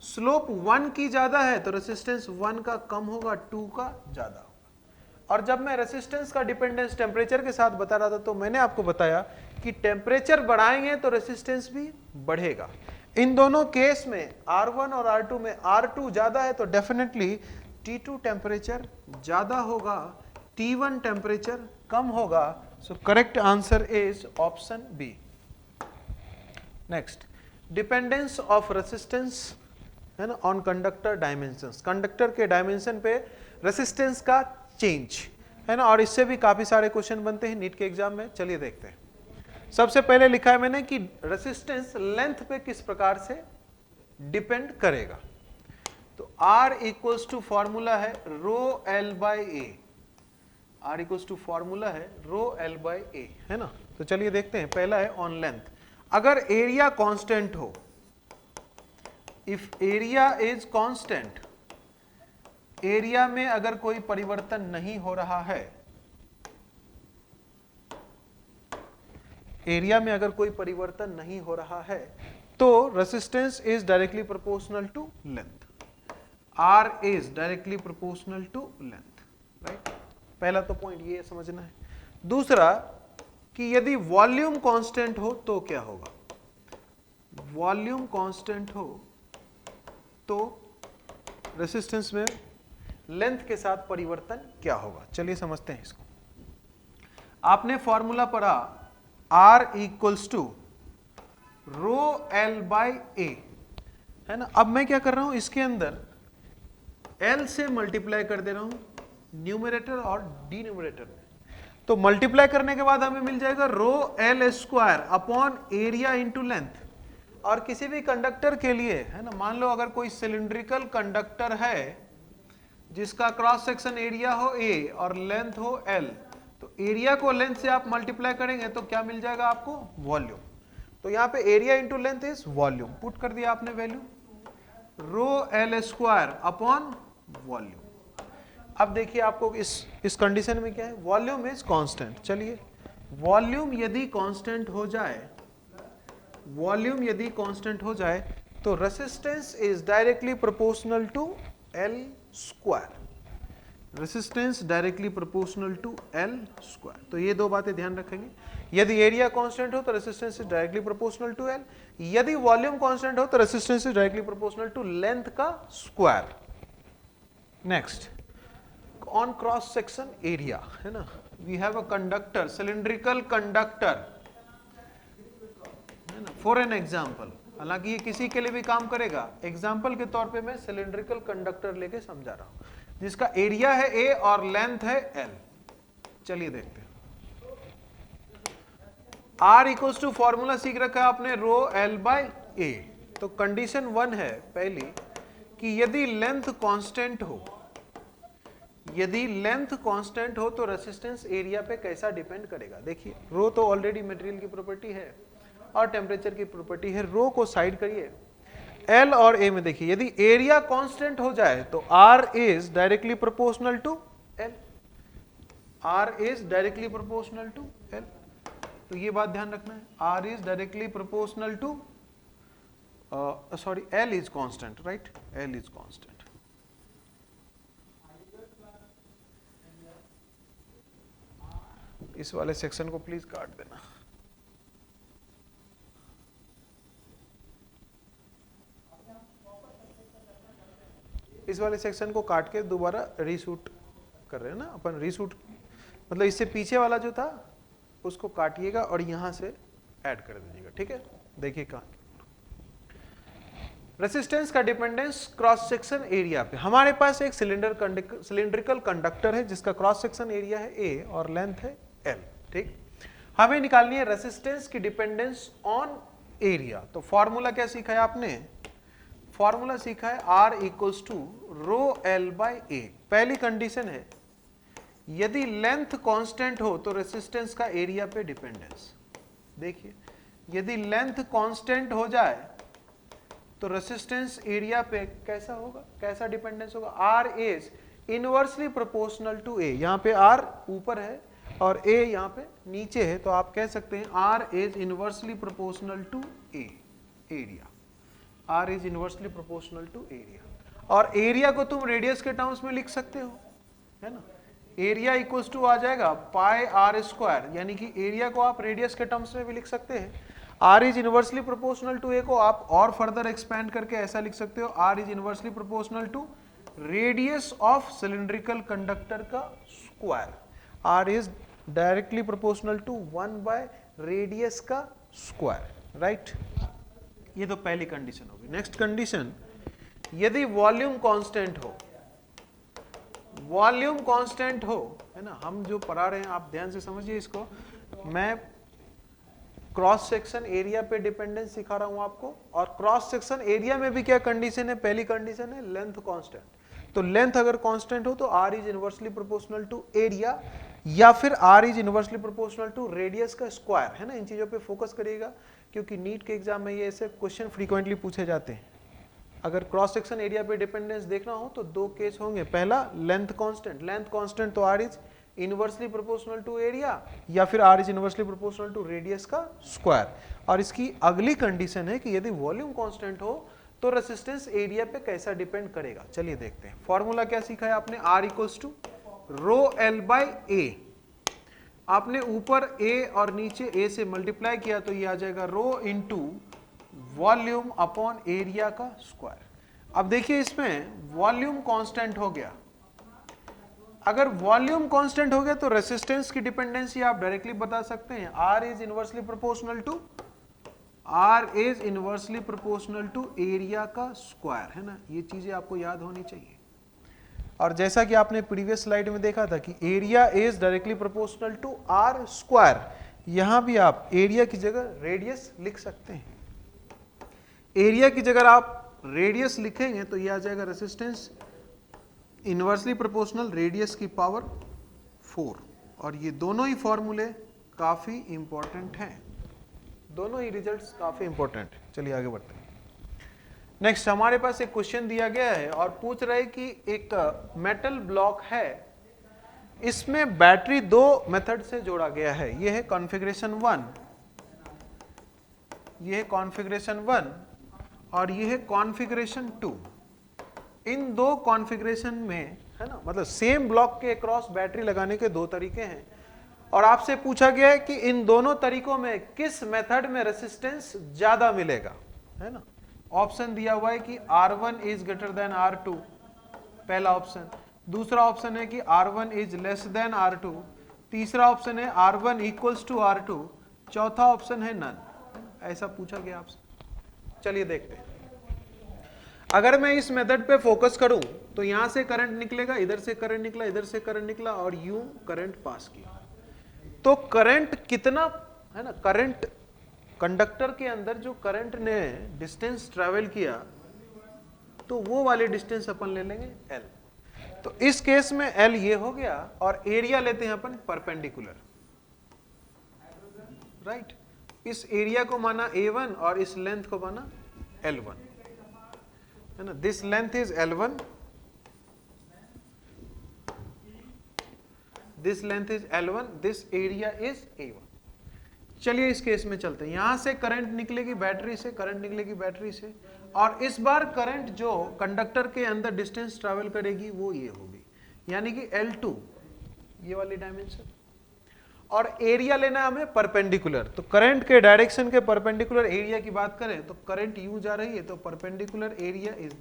स्लोप 1 की ज्यादा है तो रेसिस्टेंस 1 का कम होगा, 2 का ज्यादा होगा। और जब मैं रेसिस्टेंस का डिपेंडेंस टेम्परेचर के साथ बता रहा था तो मैंने आपको बताया कि टेम्परेचर बढ़ाएंगे तो रेसिस्टेंस भी बढ़ेगा। इन दोनों केस में R1 और R2 में R2 ज्यादा है तो डेफिनेटली T2 टेम्परेचर ज्यादा होगा, T1 टेम्परेचर कम होगा। So correct answer is option B. Next, dependence of resistance है ना ऑन कंडक्टर डायमेंशंस, कंडक्टर के डायमेंशन पे रेसिस्टेंस का चेंज है ना, और इससे भी काफी सारे क्वेश्चन बनते हैं नीट के एग्जाम में। चलिए देखते हैं। सबसे पहले लिखा है मैंने कि रेसिस्टेंस लेंथ पे किस प्रकार से डिपेंड करेगा। तो R इक्वल्स टू फॉर्मूला है rho L by A, R equals to formula है रो एल बाई ए, है ना। तो चलिए देखते हैं। पहला है ऑन लेंथ, अगर एरिया कांस्टेंट हो, if area is constant, area में अगर कोई परिवर्तन नहीं हो रहा है, एरिया में अगर कोई परिवर्तन नहीं हो रहा है तो resistance is directly proportional to length, R is directly proportional to length, right. पहला तो पॉइंट ये समझना है। दूसरा कि यदि वॉल्यूम कांस्टेंट हो तो क्या होगा, वॉल्यूम कांस्टेंट हो तो रेसिस्टेंस में लेंथ के साथ परिवर्तन क्या होगा। चलिए समझते हैं इसको। आपने फॉर्मूला पढ़ा R equals to rho L by A, है ना। अब मैं क्या कर रहा हूं, इसके अंदर L से मल्टीप्लाई कर दे रहा हूं न्यूमरेटर और डिन्यूमरेटर में। तो मल्टीप्लाई करने के बाद हमें मिल जाएगा रो L square upon area into length. और किसी भी कंडक्टर के लिए है ना, मान लो अगर कोई सिलिंड्रिकल कंडक्टर है जिसका क्रॉस सेक्शन एरिया हो A और लेंथ हो L, तो एरिया को लेंथ से आप मल्टीप्लाई करेंगे तो क्या मिल जाएगा आपको, वॉल्यूम। तो यहाँ पे area into length is volume, put कर दिया आपने value, rho L square upon volume. अब देखिए आपको इस कंडीशन में क्या है, वॉल्यूम इज कांस्टेंट। चलिए वॉल्यूम यदि कांस्टेंट हो जाए, वॉल्यूम यदि कांस्टेंट हो जाए तो resistance is directly proportional to L square, resistance directly proportional to L square. तो ये दो बातें ध्यान रखेंगे, यदि एरिया कांस्टेंट हो तो resistance is directly proportional to L, यदि वॉल्यूम कांस्टेंट हो तो resistance is directly proportional to length का square. Next, on cross section area, है ना, we have a conductor, cylindrical conductor, है ना, फॉर एन एग्जाम्पल। हालांकि ये किसी के लिए भी काम करेगा, एग्जाम्पल के तौर पे मैं सिलिंड्रिकल कंडक्टर लेके समझा रहा हूं जिसका एरिया है A और लेंथ है L। चलिए देखते हैं। R इक्वल्स टू फॉर्मूला सीख रखा है आपने रो एल बाई ए। तो कंडीशन 1 है पहली कि यदि लेंथ कांस्टेंट हो, यदि लेंथ कांस्टेंट हो तो रेसिस्टेंस एरिया पे कैसा डिपेंड करेगा। देखिए रो तो ऑलरेडी मटेरियल की प्रॉपर्टी है और टेम्परेचर की प्रॉपर्टी है, रो को साइड करिए। L और A में देखिए यदि एरिया कांस्टेंट हो जाए तो R is directly proportional to L, R is directly proportional to L। तो ये बात ध्यान रखना है, R is directly proportional to sorry L is constant, right, L is constant. इस वाले सेक्शन को प्लीज काट देना। इस वाले सेक्शन को काट के दोबारा रीशूट कर रहे हैं ना अपन, रीशूट मतलब इससे पीछे वाला जो था उसको काटिएगा और यहां से ऐड कर दीजिएगा, ठीक है। देखिए कहां रेसिस्टेंस का डिपेंडेंस क्रॉस सेक्शन एरिया पे। हमारे पास एक सिलिंड्रिकल कंडक्टर है जिसका क्रॉस सेक्शन एरिया है A और लेंथ है L, ठीक। हमें निकालनी है रेसिस्टेंस की डिपेंडेंस ऑन एरिया। तो फॉर्मूला क्या सीखा है आपने, फॉर्मूला सीखा है R equals to rho L by A. पहली कंडीशन है यदि लेंथ कांस्टेंट हो तो रेसिस्टेंस का एरिया पे डिपेंडेंस। देखिए यदि लेंथ कांस्टेंट हो जाए तो रेसिस्टेंस एरिया पे कैसा होगा, कैसा डिपेंडेंस होगा, R is inversely proportional to A। यहाँ पे R ऊपर है और A यहाँ पे नीचे है, तो आप कह सकते हैं R is inversely proportional to A, area. R is inversely proportional to area. और एरिया को तुम रेडियस के टर्म्स में लिख सकते हो, है ना। एरिया इक्वल्स टू आ जाएगा पाई आर स्क्वायर, यानी कि एरिया को आप रेडियस के टर्म्स में भी लिख सकते हैं। R is inversely proportional to A को आप और फर्दर एक्सपेंड करके ऐसा लिख सकते हो, R is inversely proportional to radius of cylindrical conductor का square. R is directly proportional to 1 by radius का स्क्वायर, राइट। ये तो पहली कंडीशन होगी। नेक्स्ट कंडीशन, यदि वॉल्यूम कांस्टेंट हो, वॉल्यूम कांस्टेंट हो, है ना, हम जो पढ़ा रहे हैं आप ध्यान से समझिए इसको, मैं क्रॉस सेक्शन एरिया पे डिपेंडेंस सिखा रहा हूं आपको, और क्रॉस सेक्शन एरिया में भी क्या कंडीशन है, पहली कंडीशन है लेंथ कांस्टेंट। तो लेंथ अगर कांस्टेंट हो तो R is inversely proportional to area, या फिर R is inversely proportional to radius का स्क्वायर, है ना। इन चीजों पे फोकस करिएगा क्योंकि नीट के एग्जाम में ये ऐसे क्वेश्चन फ्रीक्वेंटली पूछे जाते हैं। अगर क्रॉस सेक्शन एरिया पे डिपेंडेंस देखना हो तो दो केस होंगे, पहला लेंथ कांस्टेंट, लेंथ कांस्टेंट तो R is inversely proportional to area, या फिर R is inversely proportional to radius का स्क्वायर। और इसकी अगली कंडीशन है कि यदि वॉल्यूम कांस्टेंट हो तो रेसिस्टेंस एरिया पे कैसा डिपेंड करेगा। चलिए देखते हैं। फॉर्मूला क्या सीखा है आपने, R equals to rho L by A. आपने ऊपर ए और नीचे ए से मल्टीप्लाई किया तो ये आ जाएगा rho into volume upon area का स्क्वायर। अब देखिए इसमें वॉल्यूम कांस्टेंट हो गया, अगर वॉल्यूम कांस्टेंट हो गया तो रेसिस्टेंस की डिपेंडेंसी आप डायरेक्टली बता सकते हैं, R is inversely proportional to area का स्क्वायर, है ना। ये चीजें आपको याद होनी चाहिए। और जैसा कि आपने प्रीवियस स्लाइड में देखा था कि area is directly proportional to R square, यहां भी आप एरिया की जगह रेडियस लिख सकते हैं। एरिया की जगह आप रेडियस लिखेंगे तो यह आ जाएगा रेसिस्टेंस इनवर्सली प्रोपोर्शनल रेडियस की पावर 4। और ये दोनों ही फॉर्मूले काफी इंपॉर्टेंट हैं, दोनों ही रिजल्ट्स काफी इंपॉर्टेंट हैं। चलिए आगे बढ़ते हैं। नेक्स्ट हमारे पास एक क्वेश्चन दिया गया है और पूछ रहे कि एक मेटल ब्लॉक है, इसमें बैटरी दो मेथड से जोड़ा गया है। यह है कॉन्फ़िगरेशन 1, यह है कॉन्फ़िगरेशन 1 और यह है कॉन्फ़िगरेशन 2। इन दो कॉन्फ़िगरेशन में, है ना, मतलब सेम ब्लॉक के अक्रॉस बैटरी लगाने के दो तरीके हैं और आपसे पूछा गया है कि इन दोनों तरीकों में किस मेथड में रेसिस्टेंस ज्यादा मिलेगा, है ना। ऑप्शन दिया हुआ है कि R1 is greater than R2, पहला ऑप्शन। दूसरा ऑप्शन है कि R1 is less than R2। तीसरा ऑप्शन है R1 इक्वल्स टू R2। चौथा ऑप्शन है नन। ऐसा पूछा गया आपसे। चलिए देखते हैं। अगर मैं इस मेथड पे फोकस करूं तो यहां से करंट निकलेगा, इधर से करंट निकला, इधर से करंट निकला और यूं करंट पास किया। तो करंट कितना, है ना, करंट कंडक्टर के अंदर जो करंट ने डिस्टेंस ट्रेवल किया तो वो वाले डिस्टेंस अपन ले लेंगे L। तो इस केस में L ये हो गया और एरिया लेते हैं अपन परपेंडिकुलर, राइट। इस एरिया को माना A1 और इस लेंथ को माना L1, है ना। This length is L1, this length is L1, this area is A1। चलिए इस केस में चलते हैं। यहां से करंट निकलेगी बैटरी से, करंट निकलेगी बैटरी से, और इस बार करंट जो कंडक्टर के अंदर डिस्टेंस ट्रैवल करेगी वो ये होगी, यानी कि L2, ये वाली डायमेंशन। और एरिया लेना हमें परपेंडिकुलर, तो करंट के डायरेक्शन के परपेंडिकुलर एरिया की बात करें तो करंट यूं जा रही है तो perpendicular area is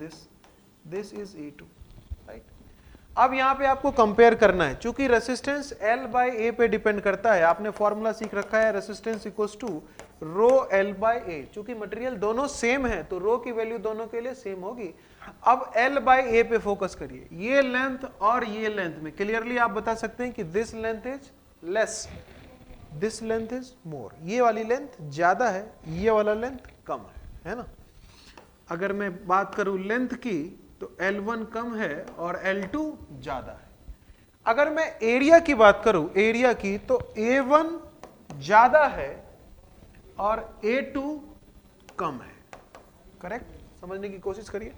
this is A2, right. अब यहां पे आपको कंपेयर करना है, चूंकि रेसिस्टेंस L बाय A पे डिपेंड करता है। आपने फॉर्मूला सीख रखा है resistance equals to rho L by A। चूंकि मटेरियल दोनों सेम है तो रो की वैल्यू दोनों के लिए सेम होगी। अब L बाय A पे फोकस करिए। ये लेंथ और ये लेंथ में क्लियरली आप बता सकते हैं कि this length is less, this length is more. ये वाली लेंथ ज्यादा है, ये वाला लेंथ कम है ना। अगर मैं बात करूं लेंथ की तो L1 कम है और L2 ज्यादा है। अगर मैं एरिया की बात करूं, एरिया की, तो A1 ज्यादा है और A2 कम है। करेक्ट, समझने की कोशिश करिए।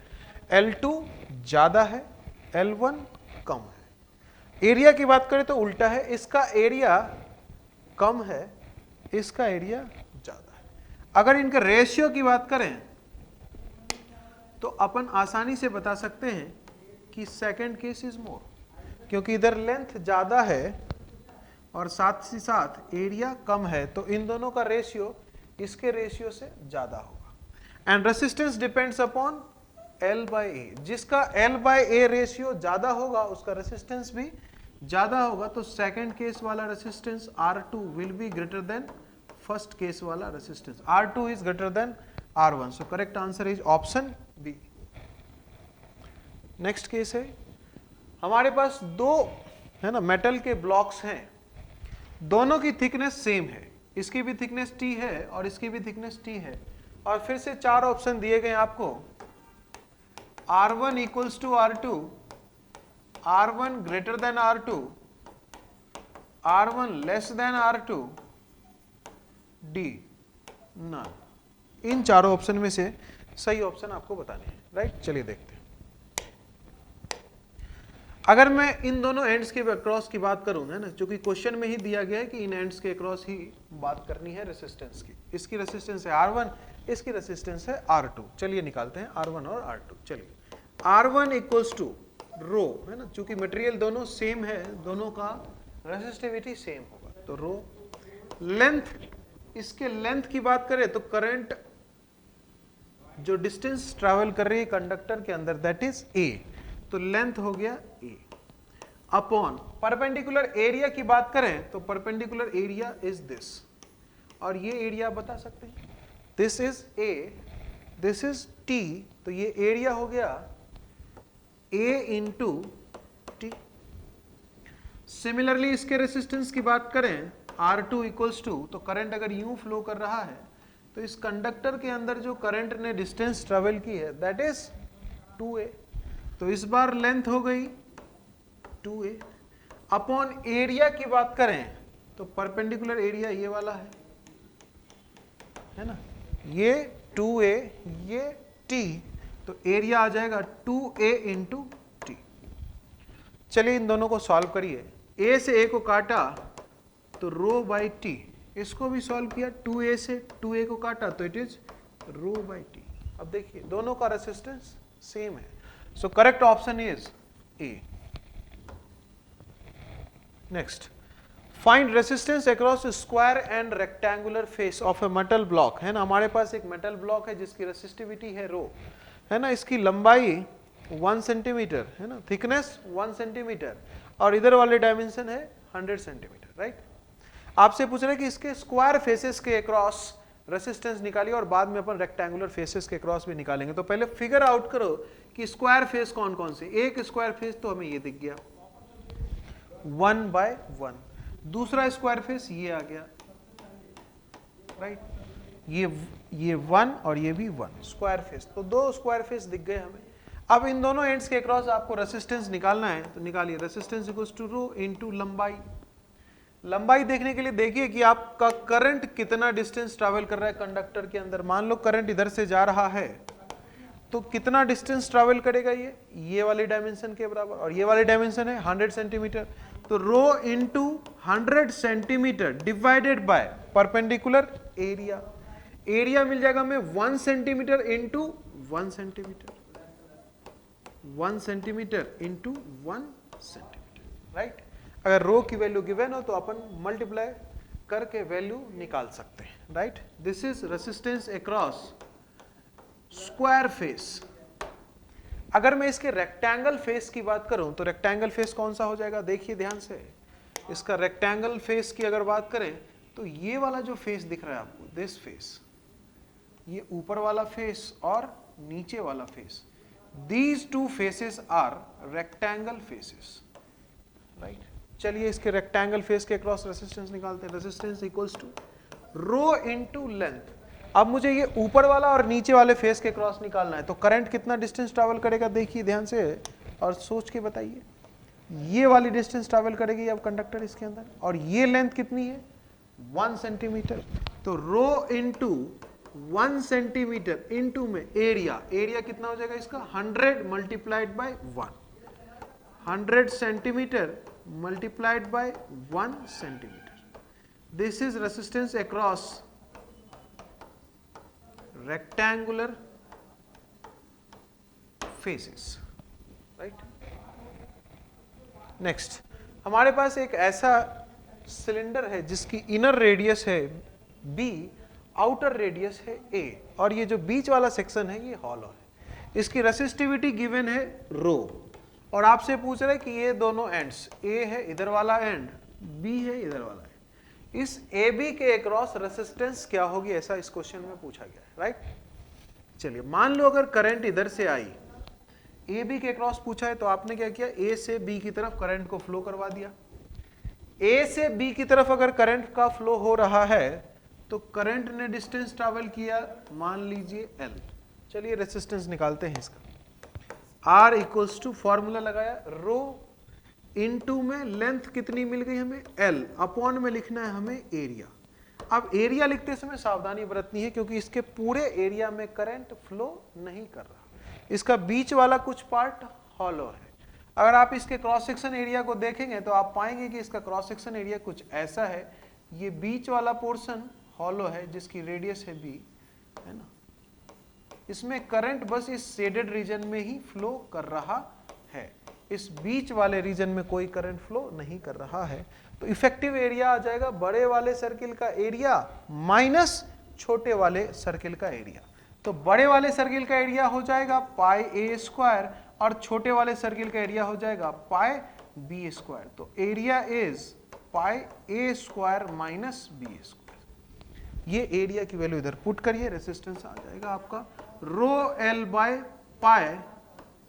L2 ज्यादा है, L1 कम है। एरिया की बात करें तो उल्टा है, इसका एरिया कम है, इसका एरिया ज्यादा है। अगर इनके रेशियो की बात करें तो अपन आसानी से बता सकते हैं कि सेकंड केस इज मोर, क्योंकि इधर लेंथ ज्यादा है और साथ ही साथ एरिया कम है, तो इन दोनों का रेशियो इसके रेशियो से ज्यादा होगा। And resistance depends upon L by A, जिसका L बाई ए रेशियो ज्यादा होगा उसका रेसिस्टेंस भी ज्यादा होगा। तो सेकंड केस वाला resistance R2 will be greater than first case वाला resistance, R2 is greater than R1। So correct answer is option B. Next case है, हमारे पास दो है ना मेटल के ब्लॉक्स हैं, दोनों की थिकनेस सेम है, इसकी भी थिकनेस T है और इसकी भी थिकनेस T है, और फिर से चार ऑप्शन दिए गए आपको, R1 equals to R2, R1 greater than R2, R1 less than R2, D none. इन चारों ऑप्शन में से सही ऑप्शन आपको बताने हैं, राइट। चलिए देखते हैं। अगर मैं इन दोनों एंड्स के अक्रॉस की बात करूं, है ना, क्योंकि क्वेश्चन में ही दिया गया है कि इन एंड्स के अक्रॉस ही बात करनी है रेसिस्टेंस की। इसकी रेसिस्टेंस है R1, इसकी रेसिस्टेंस है R2। चलिए निकालते हैं R1 और R2। चलिए R1 इक्वल्स टू रो, है ना, चूंकि मटेरियल दोनों सेम है, दोनों का रेसिस्टिविटी सेम होगा, तो रो। लेंथ, इसके लेंथ की बात करें तो करंट जो डिस्टेंस ट्रैवल कर रही है कंडक्टर के अंदर, दैट इज A, तो लेंथ हो गया A अपॉन परपेंडिकुलर एरिया की बात करें तो परपेंडिकुलर एरिया इज दिस, और ये एरिया बता सकते हैं, this is A, this is T, तो ये एरिया हो गया A इंटू T। सिमिलरली इसके रेसिस्टेंस की बात करें R2 इक्वल्स टू, तो करंट अगर यूं फ्लो कर रहा है तो इस कंडक्टर के अंदर जो करंट ने डिस्टेंस ट्रेवल की है दैट इज 2A, तो इस बार लेंथ हो गई 2A अपॉन एरिया की बात करें तो परपेंडिकुलर एरिया ये वाला है ना, ये 2A, ये T, तो एरिया आ जाएगा 2A इंटू T। चलिए इन दोनों को सॉल्व करिए। A से A को काटा तो रो बाई T, इसको भी सॉल्व किया, 2A से 2A को काटा तो it is rho by T। अब देखिए दोनों का रेसिस्टेंस सेम है, so correct option is A। Next, find resistance across square and rectangular face of a metal block, है ना। हमारे पास एक मेटल ब्लॉक है जिसकी रेसिस्टिविटी है रो, है ना, इसकी लंबाई 1 सेंटीमीटर, है ना, थिकनेस 1 सेंटीमीटर, और इधर वाले डायमेंशन है 100 सेंटीमीटर, राइट। आपसे पूछ रहे कि इसके स्क्वायर फेसेस के अक्रॉस रेसिस्टेंस निकालिए और बाद में अपन रेक्टेंगुलर फेसेस के अक्रॉस भी निकालेंगे। तो पहले फिगर आउट करो कि स्क्वायर फेस कौन कौन से। एक स्क्वायर फेस तो हमें ये दिख गया 1/1, दूसरा स्क्वायर फेस ये आ गया, राइट, ये 1 और ये भी 1 स्क्वायर फेस, तो दो स्क्वायर फेस दिख गए हमें। अब इन दोनों एंड्स के अक्रॉस आपको रेसिस्टेंस निकालना है, तो निकालिए। Resistance equals to rho into लंबाई। लंबाई देखने के लिए देखिए कि आपका करंट कितना डिस्टेंस ट्रैवल कर रहा है कंडक्टर के अंदर। मान लो करंट इधर से जा रहा है तो कितना डिस्टेंस ट्रैवल करेगा, ये वाली डायमेंशन के बराबर, और ये वाली डायमेंशन है 100 सेंटीमीटर, तो rho into 100 centimetre divided by perpendicular area. Area मिल जाएगा हमें 1 centimetre into 1 centimetre, 1 centimetre into 1 centimetre, right. अगर रो की वैल्यू गिवन हो तो अपन मल्टीप्लाई करके वैल्यू निकाल सकते हैं, right. This is resistance across square face. अगर मैं इसके रेक्टेंगल फेस की बात करूं तो रेक्टेंगल फेस कौन सा हो जाएगा, देखिए ध्यान से। इसका रेक्टेंगल फेस की अगर बात करें तो ये वाला जो फेस दिख रहा है आपको, दिस फेस, ये ऊपर वाला फेस और नीचे वाला face, these two faces are rectangle faces, right. चलिए इसके रेक्टेंगल फेस के अक्रॉस रेसिस्टेंस निकालते हैं। Resistance equals to rho into length. अब मुझे ये ऊपर वाला और नीचे वाले फेस के क्रॉस निकालना है, तो करंट कितना डिस्टेंस ट्रैवल करेगा, देखिए ध्यान से और सोच के बताइए। ये वाली डिस्टेंस ट्रैवल करेगी अब कंडक्टर इसके अंदर, और ये लेंथ कितनी है 1 सेंटीमीटर, तो रो इंटू 1 सेंटीमीटर इंटू में एरिया, एरिया कितना हो जाएगा इसका 100 multiplied by 1, 100 centimetre multiplied by 1 centimeter. This is resistance across rectangular faces, right. Next, हमारे पास एक ऐसा सिलेंडर है जिसकी इनर रेडियस है b, आउटर रेडियस है a, और ये जो बीच वाला सेक्शन है ये हॉलो है। इसकी रेसिस्टिविटी गिवन है रो, और आपसे पूछ रहे कि ये दोनों एंड्स, a है इधर वाला एंड, b है इधर वाला एंड, इस AB के अक्रॉस रेसिस्टेंस क्या होगी, ऐसा इस क्वेश्चन में पूछा गया है, राइट। चलिए मान लो अगर करंट इधर से आई, AB के अक्रॉस पूछा है, तो आपने क्या किया, A से B की तरफ करंट को फ्लो करवा दिया। A से B की तरफ अगर करंट का फ्लो हो रहा है तो करंट ने डिस्टेंस ट्रैवल किया, मान लीजिए L। चलिए रेसिस्टेंस निकालते हैं इसका। R इक्वल्स टू, फॉर्मूला लगाया, रो इनटू में लेंथ कितनी मिल गई हमें, L, अपॉन में लिखना है हमें एरिया। अब एरिया लिखते समय सावधानी बरतनी है क्योंकि इसके पूरे एरिया में करंट फ्लो नहीं कर रहा, इसका बीच वाला कुछ पार्ट हॉलो है। अगर आप इसके क्रॉस सेक्शन एरिया को देखेंगे तो आप पाएंगे कि इसका क्रॉस सेक्शन एरिया कुछ ऐसा है, ये बीच वाला पोर्शन हॉलो है जिसकी रेडियस है b, है ना। इसमें करंट बस इस शेडेड रीजन में ही फ्लो कर रहा है, इस बीच वाले रीजन में कोई करंट फ्लो नहीं कर रहा है। तो इफेक्टिव एरिया आ जाएगा बड़े वाले सर्किल का एरिया माइनस छोटे वाले सर्किल का एरिया। तो बड़े वाले सर्किल का एरिया हो जाएगा पाई a स्क्वायर और छोटे वाले सर्किल का एरिया हो जाएगा पाई b स्क्वायर। तो area is pi a square minus b square. ये एरिया की वैल्यू इधर पुट करिए, रेसिस्टेंस आ जाएगा आपका रो L by pi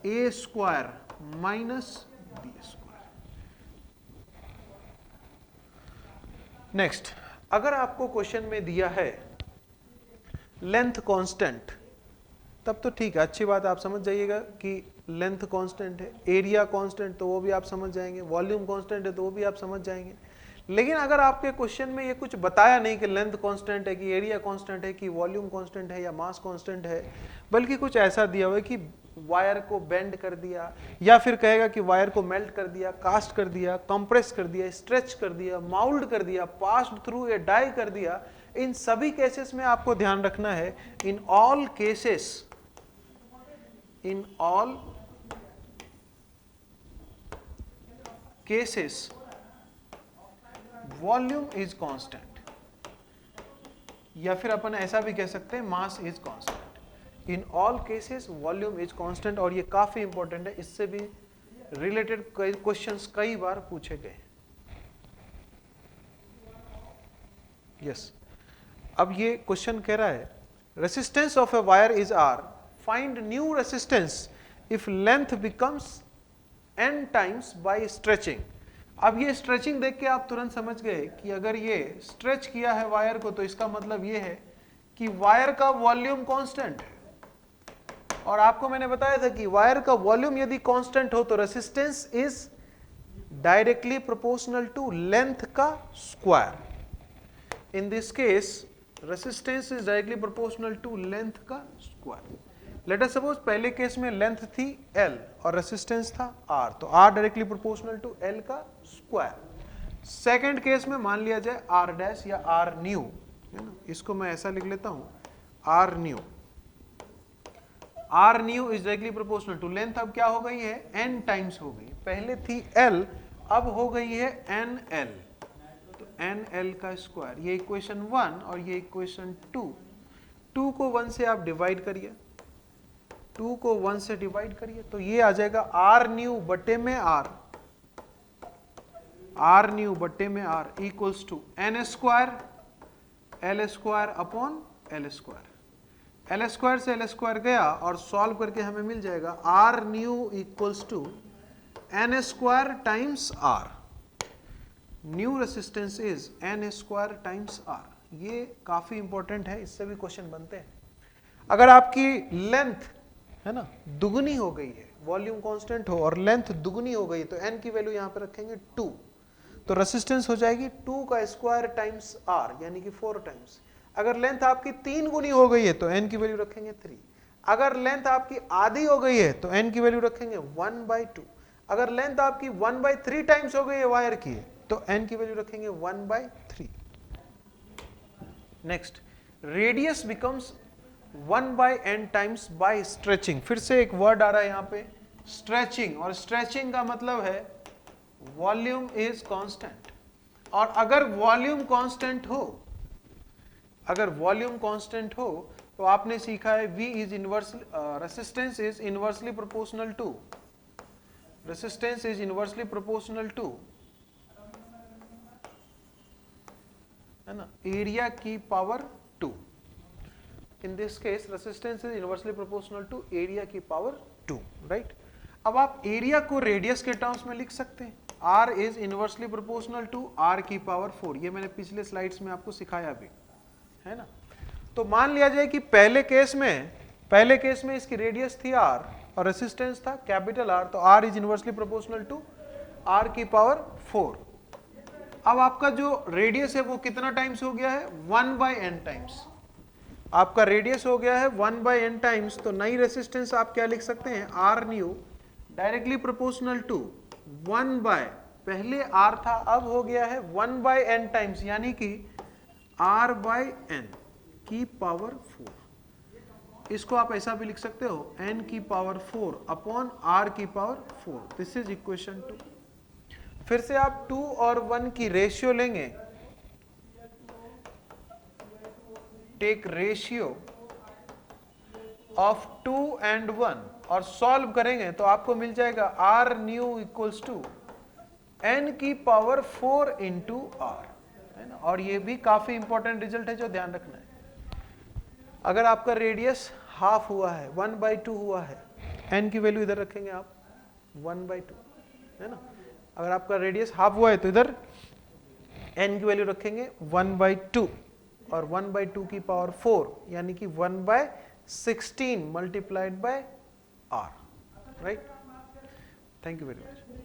a square minus b square. Next, अगर आपको क्वेश्चन में दिया है लेंथ कांस्टेंट, तब तो ठीक है, अच्छी बात, आप समझ जाइएगा कि लेंथ कांस्टेंट है, एरिया कांस्टेंट तो वो भी आप समझ जाएंगे, वॉल्यूम कांस्टेंट है तो वो भी आप समझ जाएंगे। लेकिन अगर आपके क्वेश्चन में ये कुछ बताया नहीं कि लेंथ कांस्टेंट है कि एरिया कांस्टेंट है कि वॉल्यूम कांस्टेंट है या मास कांस्टेंट है, बल्कि कुछ ऐसा दिया हुआ है कि वायर को बेंड कर दिया, या फिर कहेगा कि वायर को मेल्ट कर दिया, कास्ट कर दिया, कंप्रेस कर दिया, स्ट्रेच कर दिया, माउल्ड कर दिया, पास्ड थ्रू या डाई कर दिया, इन सभी केसेस में आपको ध्यान रखना है, in all cases volume is constant, या फिर अपन ऐसा भी कह सकते हैं mass is constant. In all cases volume is constant, और ये काफी इंपॉर्टेंट है, इससे भी रिलेटेड क्वेश्चंस कई बार पूछे गए। यस, अब ये क्वेश्चन कह रहा है resistance of a wire is R, find new resistance if length becomes n times bye stretching. अब ये स्ट्रेचिंग देख के आप तुरंत समझ गए कि अगर ये स्ट्रेच किया है वायर को तो इसका मतलब ये है कि वायर का वॉल्यूम कांस्टेंट है, और आपको मैंने बताया था कि वायर का वॉल्यूम यदि कांस्टेंट हो तो resistance is directly proportional to length का square. In this case resistance is directly proportional to length का स्क्वायर। लेट अस सपोज पहले केस में लेंथ थी L और रेसिस्टेंस था R, तो R directly proportional to L का स्क्वायर। सेकंड केस में मान लिया जाए R डैश या R न्यू, है ना, इसको मैं ऐसा लिख लेता हूं R new. R new is directly proportional to length, अब क्या हो गई है N टाइम्स हो गई, पहले थी L अब हो गई है NL, तो NL का स्क्वायर। ये इक्वेशन 1 और ये इक्वेशन 2, 2 को 1 से आप डिवाइड करिए, 2 को 1 से डिवाइड करिए तो ये आ जाएगा R न्यू बटे में R, R न्यू बटे में R equals to N square L square upon L square. L square से L स्क्वायर गया और सॉल्व करके हमें मिल जाएगा R new equals to N square times R। New resistance is N square times R। ये काफी इंपॉर्टेंट है, इससे भी क्वेश्चन बनते हैं। अगर आपकी लेंथ है ना दुगनी हो गई है, वॉल्यूम कांस्टेंट हो और लेंथ दुगनी हो गई, तो n की वैल्यू यहां पे रखेंगे 2, तो रेसिस्टेंस हो जाएगी 2 का स्क्वायर टाइम्स R, यानी कि 4 टाइम्स। अगर लेंथ आपकी 3 गुनी हो गई है तो n की वैल्यू रखेंगे 3। अगर लेंथ आपकी आधी हो गई है तो n की वैल्यू रखेंगे 1/2। अगर लेंथ आपकी 1/3 टाइम्स हो गई है वायर की तो n की वैल्यू रखेंगे 1/3। Next, radius becomes 1/n times bye stretching. फिर से एक वर्ड आ रहा है यहाँ पे स्ट्रेचिंग, और स्ट्रेचिंग का मतलब है वॉल्यूम इज कांस्टेंट। और अगर वॉल्यूम कांस्टेंट हो, अगर वॉल्यूम कांस्टेंट हो तो आपने सीखा है V is inverse, resistance is inversely proportional to, resistance is inversely proportional to, है ना, एरिया की power 2। In this case resistance is inversely proportional to area की पावर 2, राइट। अब आप एरिया को रेडियस के टर्म्स में लिख सकते हैं, R is inversely proportional to R की पावर 4। ये मैंने पिछले स्लाइड्स में आपको सिखाया भी, है ना। तो मान लिया जाए कि पहले केस में इसकी रेडियस थी R और रेसिस्टेंस था कैपिटल R, तो R is inversely proportional to R की पावर 4। अब आपका जो रेडियस है वो कितना टाइम्स हो गया है, 1/n टाइम्स। आपका रेडियस हो गया है 1/n टाइम्स, तो नई रेसिस्टेंस आप क्या लिख सकते हैं, R new directly proportional to 1 by, पहले R था अब हो गया है 1/n टाइम्स, यानी कि R/n की पावर 4। इसको आप ऐसा भी लिख सकते हो, n की पावर 4 अपॉन R की पावर 4। This is equation 2। फिर से आप 2 और 1 की रेशियो लेंगे, टेक रेशियो ऑफ 2 and 1 और सॉल्व करेंगे तो आपको मिल जाएगा R new equals to n की पावर 4 इंटू R, है ना। और ये भी काफी इंपॉर्टेंट रिजल्ट है जो ध्यान रखना है। अगर आपका रेडियस हाफ हुआ है, 1/2 हुआ है, n की वैल्यू इधर रखेंगे आप 1/2, है ना। अगर आपका रेडियस हाफ हुआ है तो इधर n की वैल्यू रखेंगे 1/2 और 1/2 की पावर 4 यानी कि 1/16 multiplied by R, right. Thank you very much.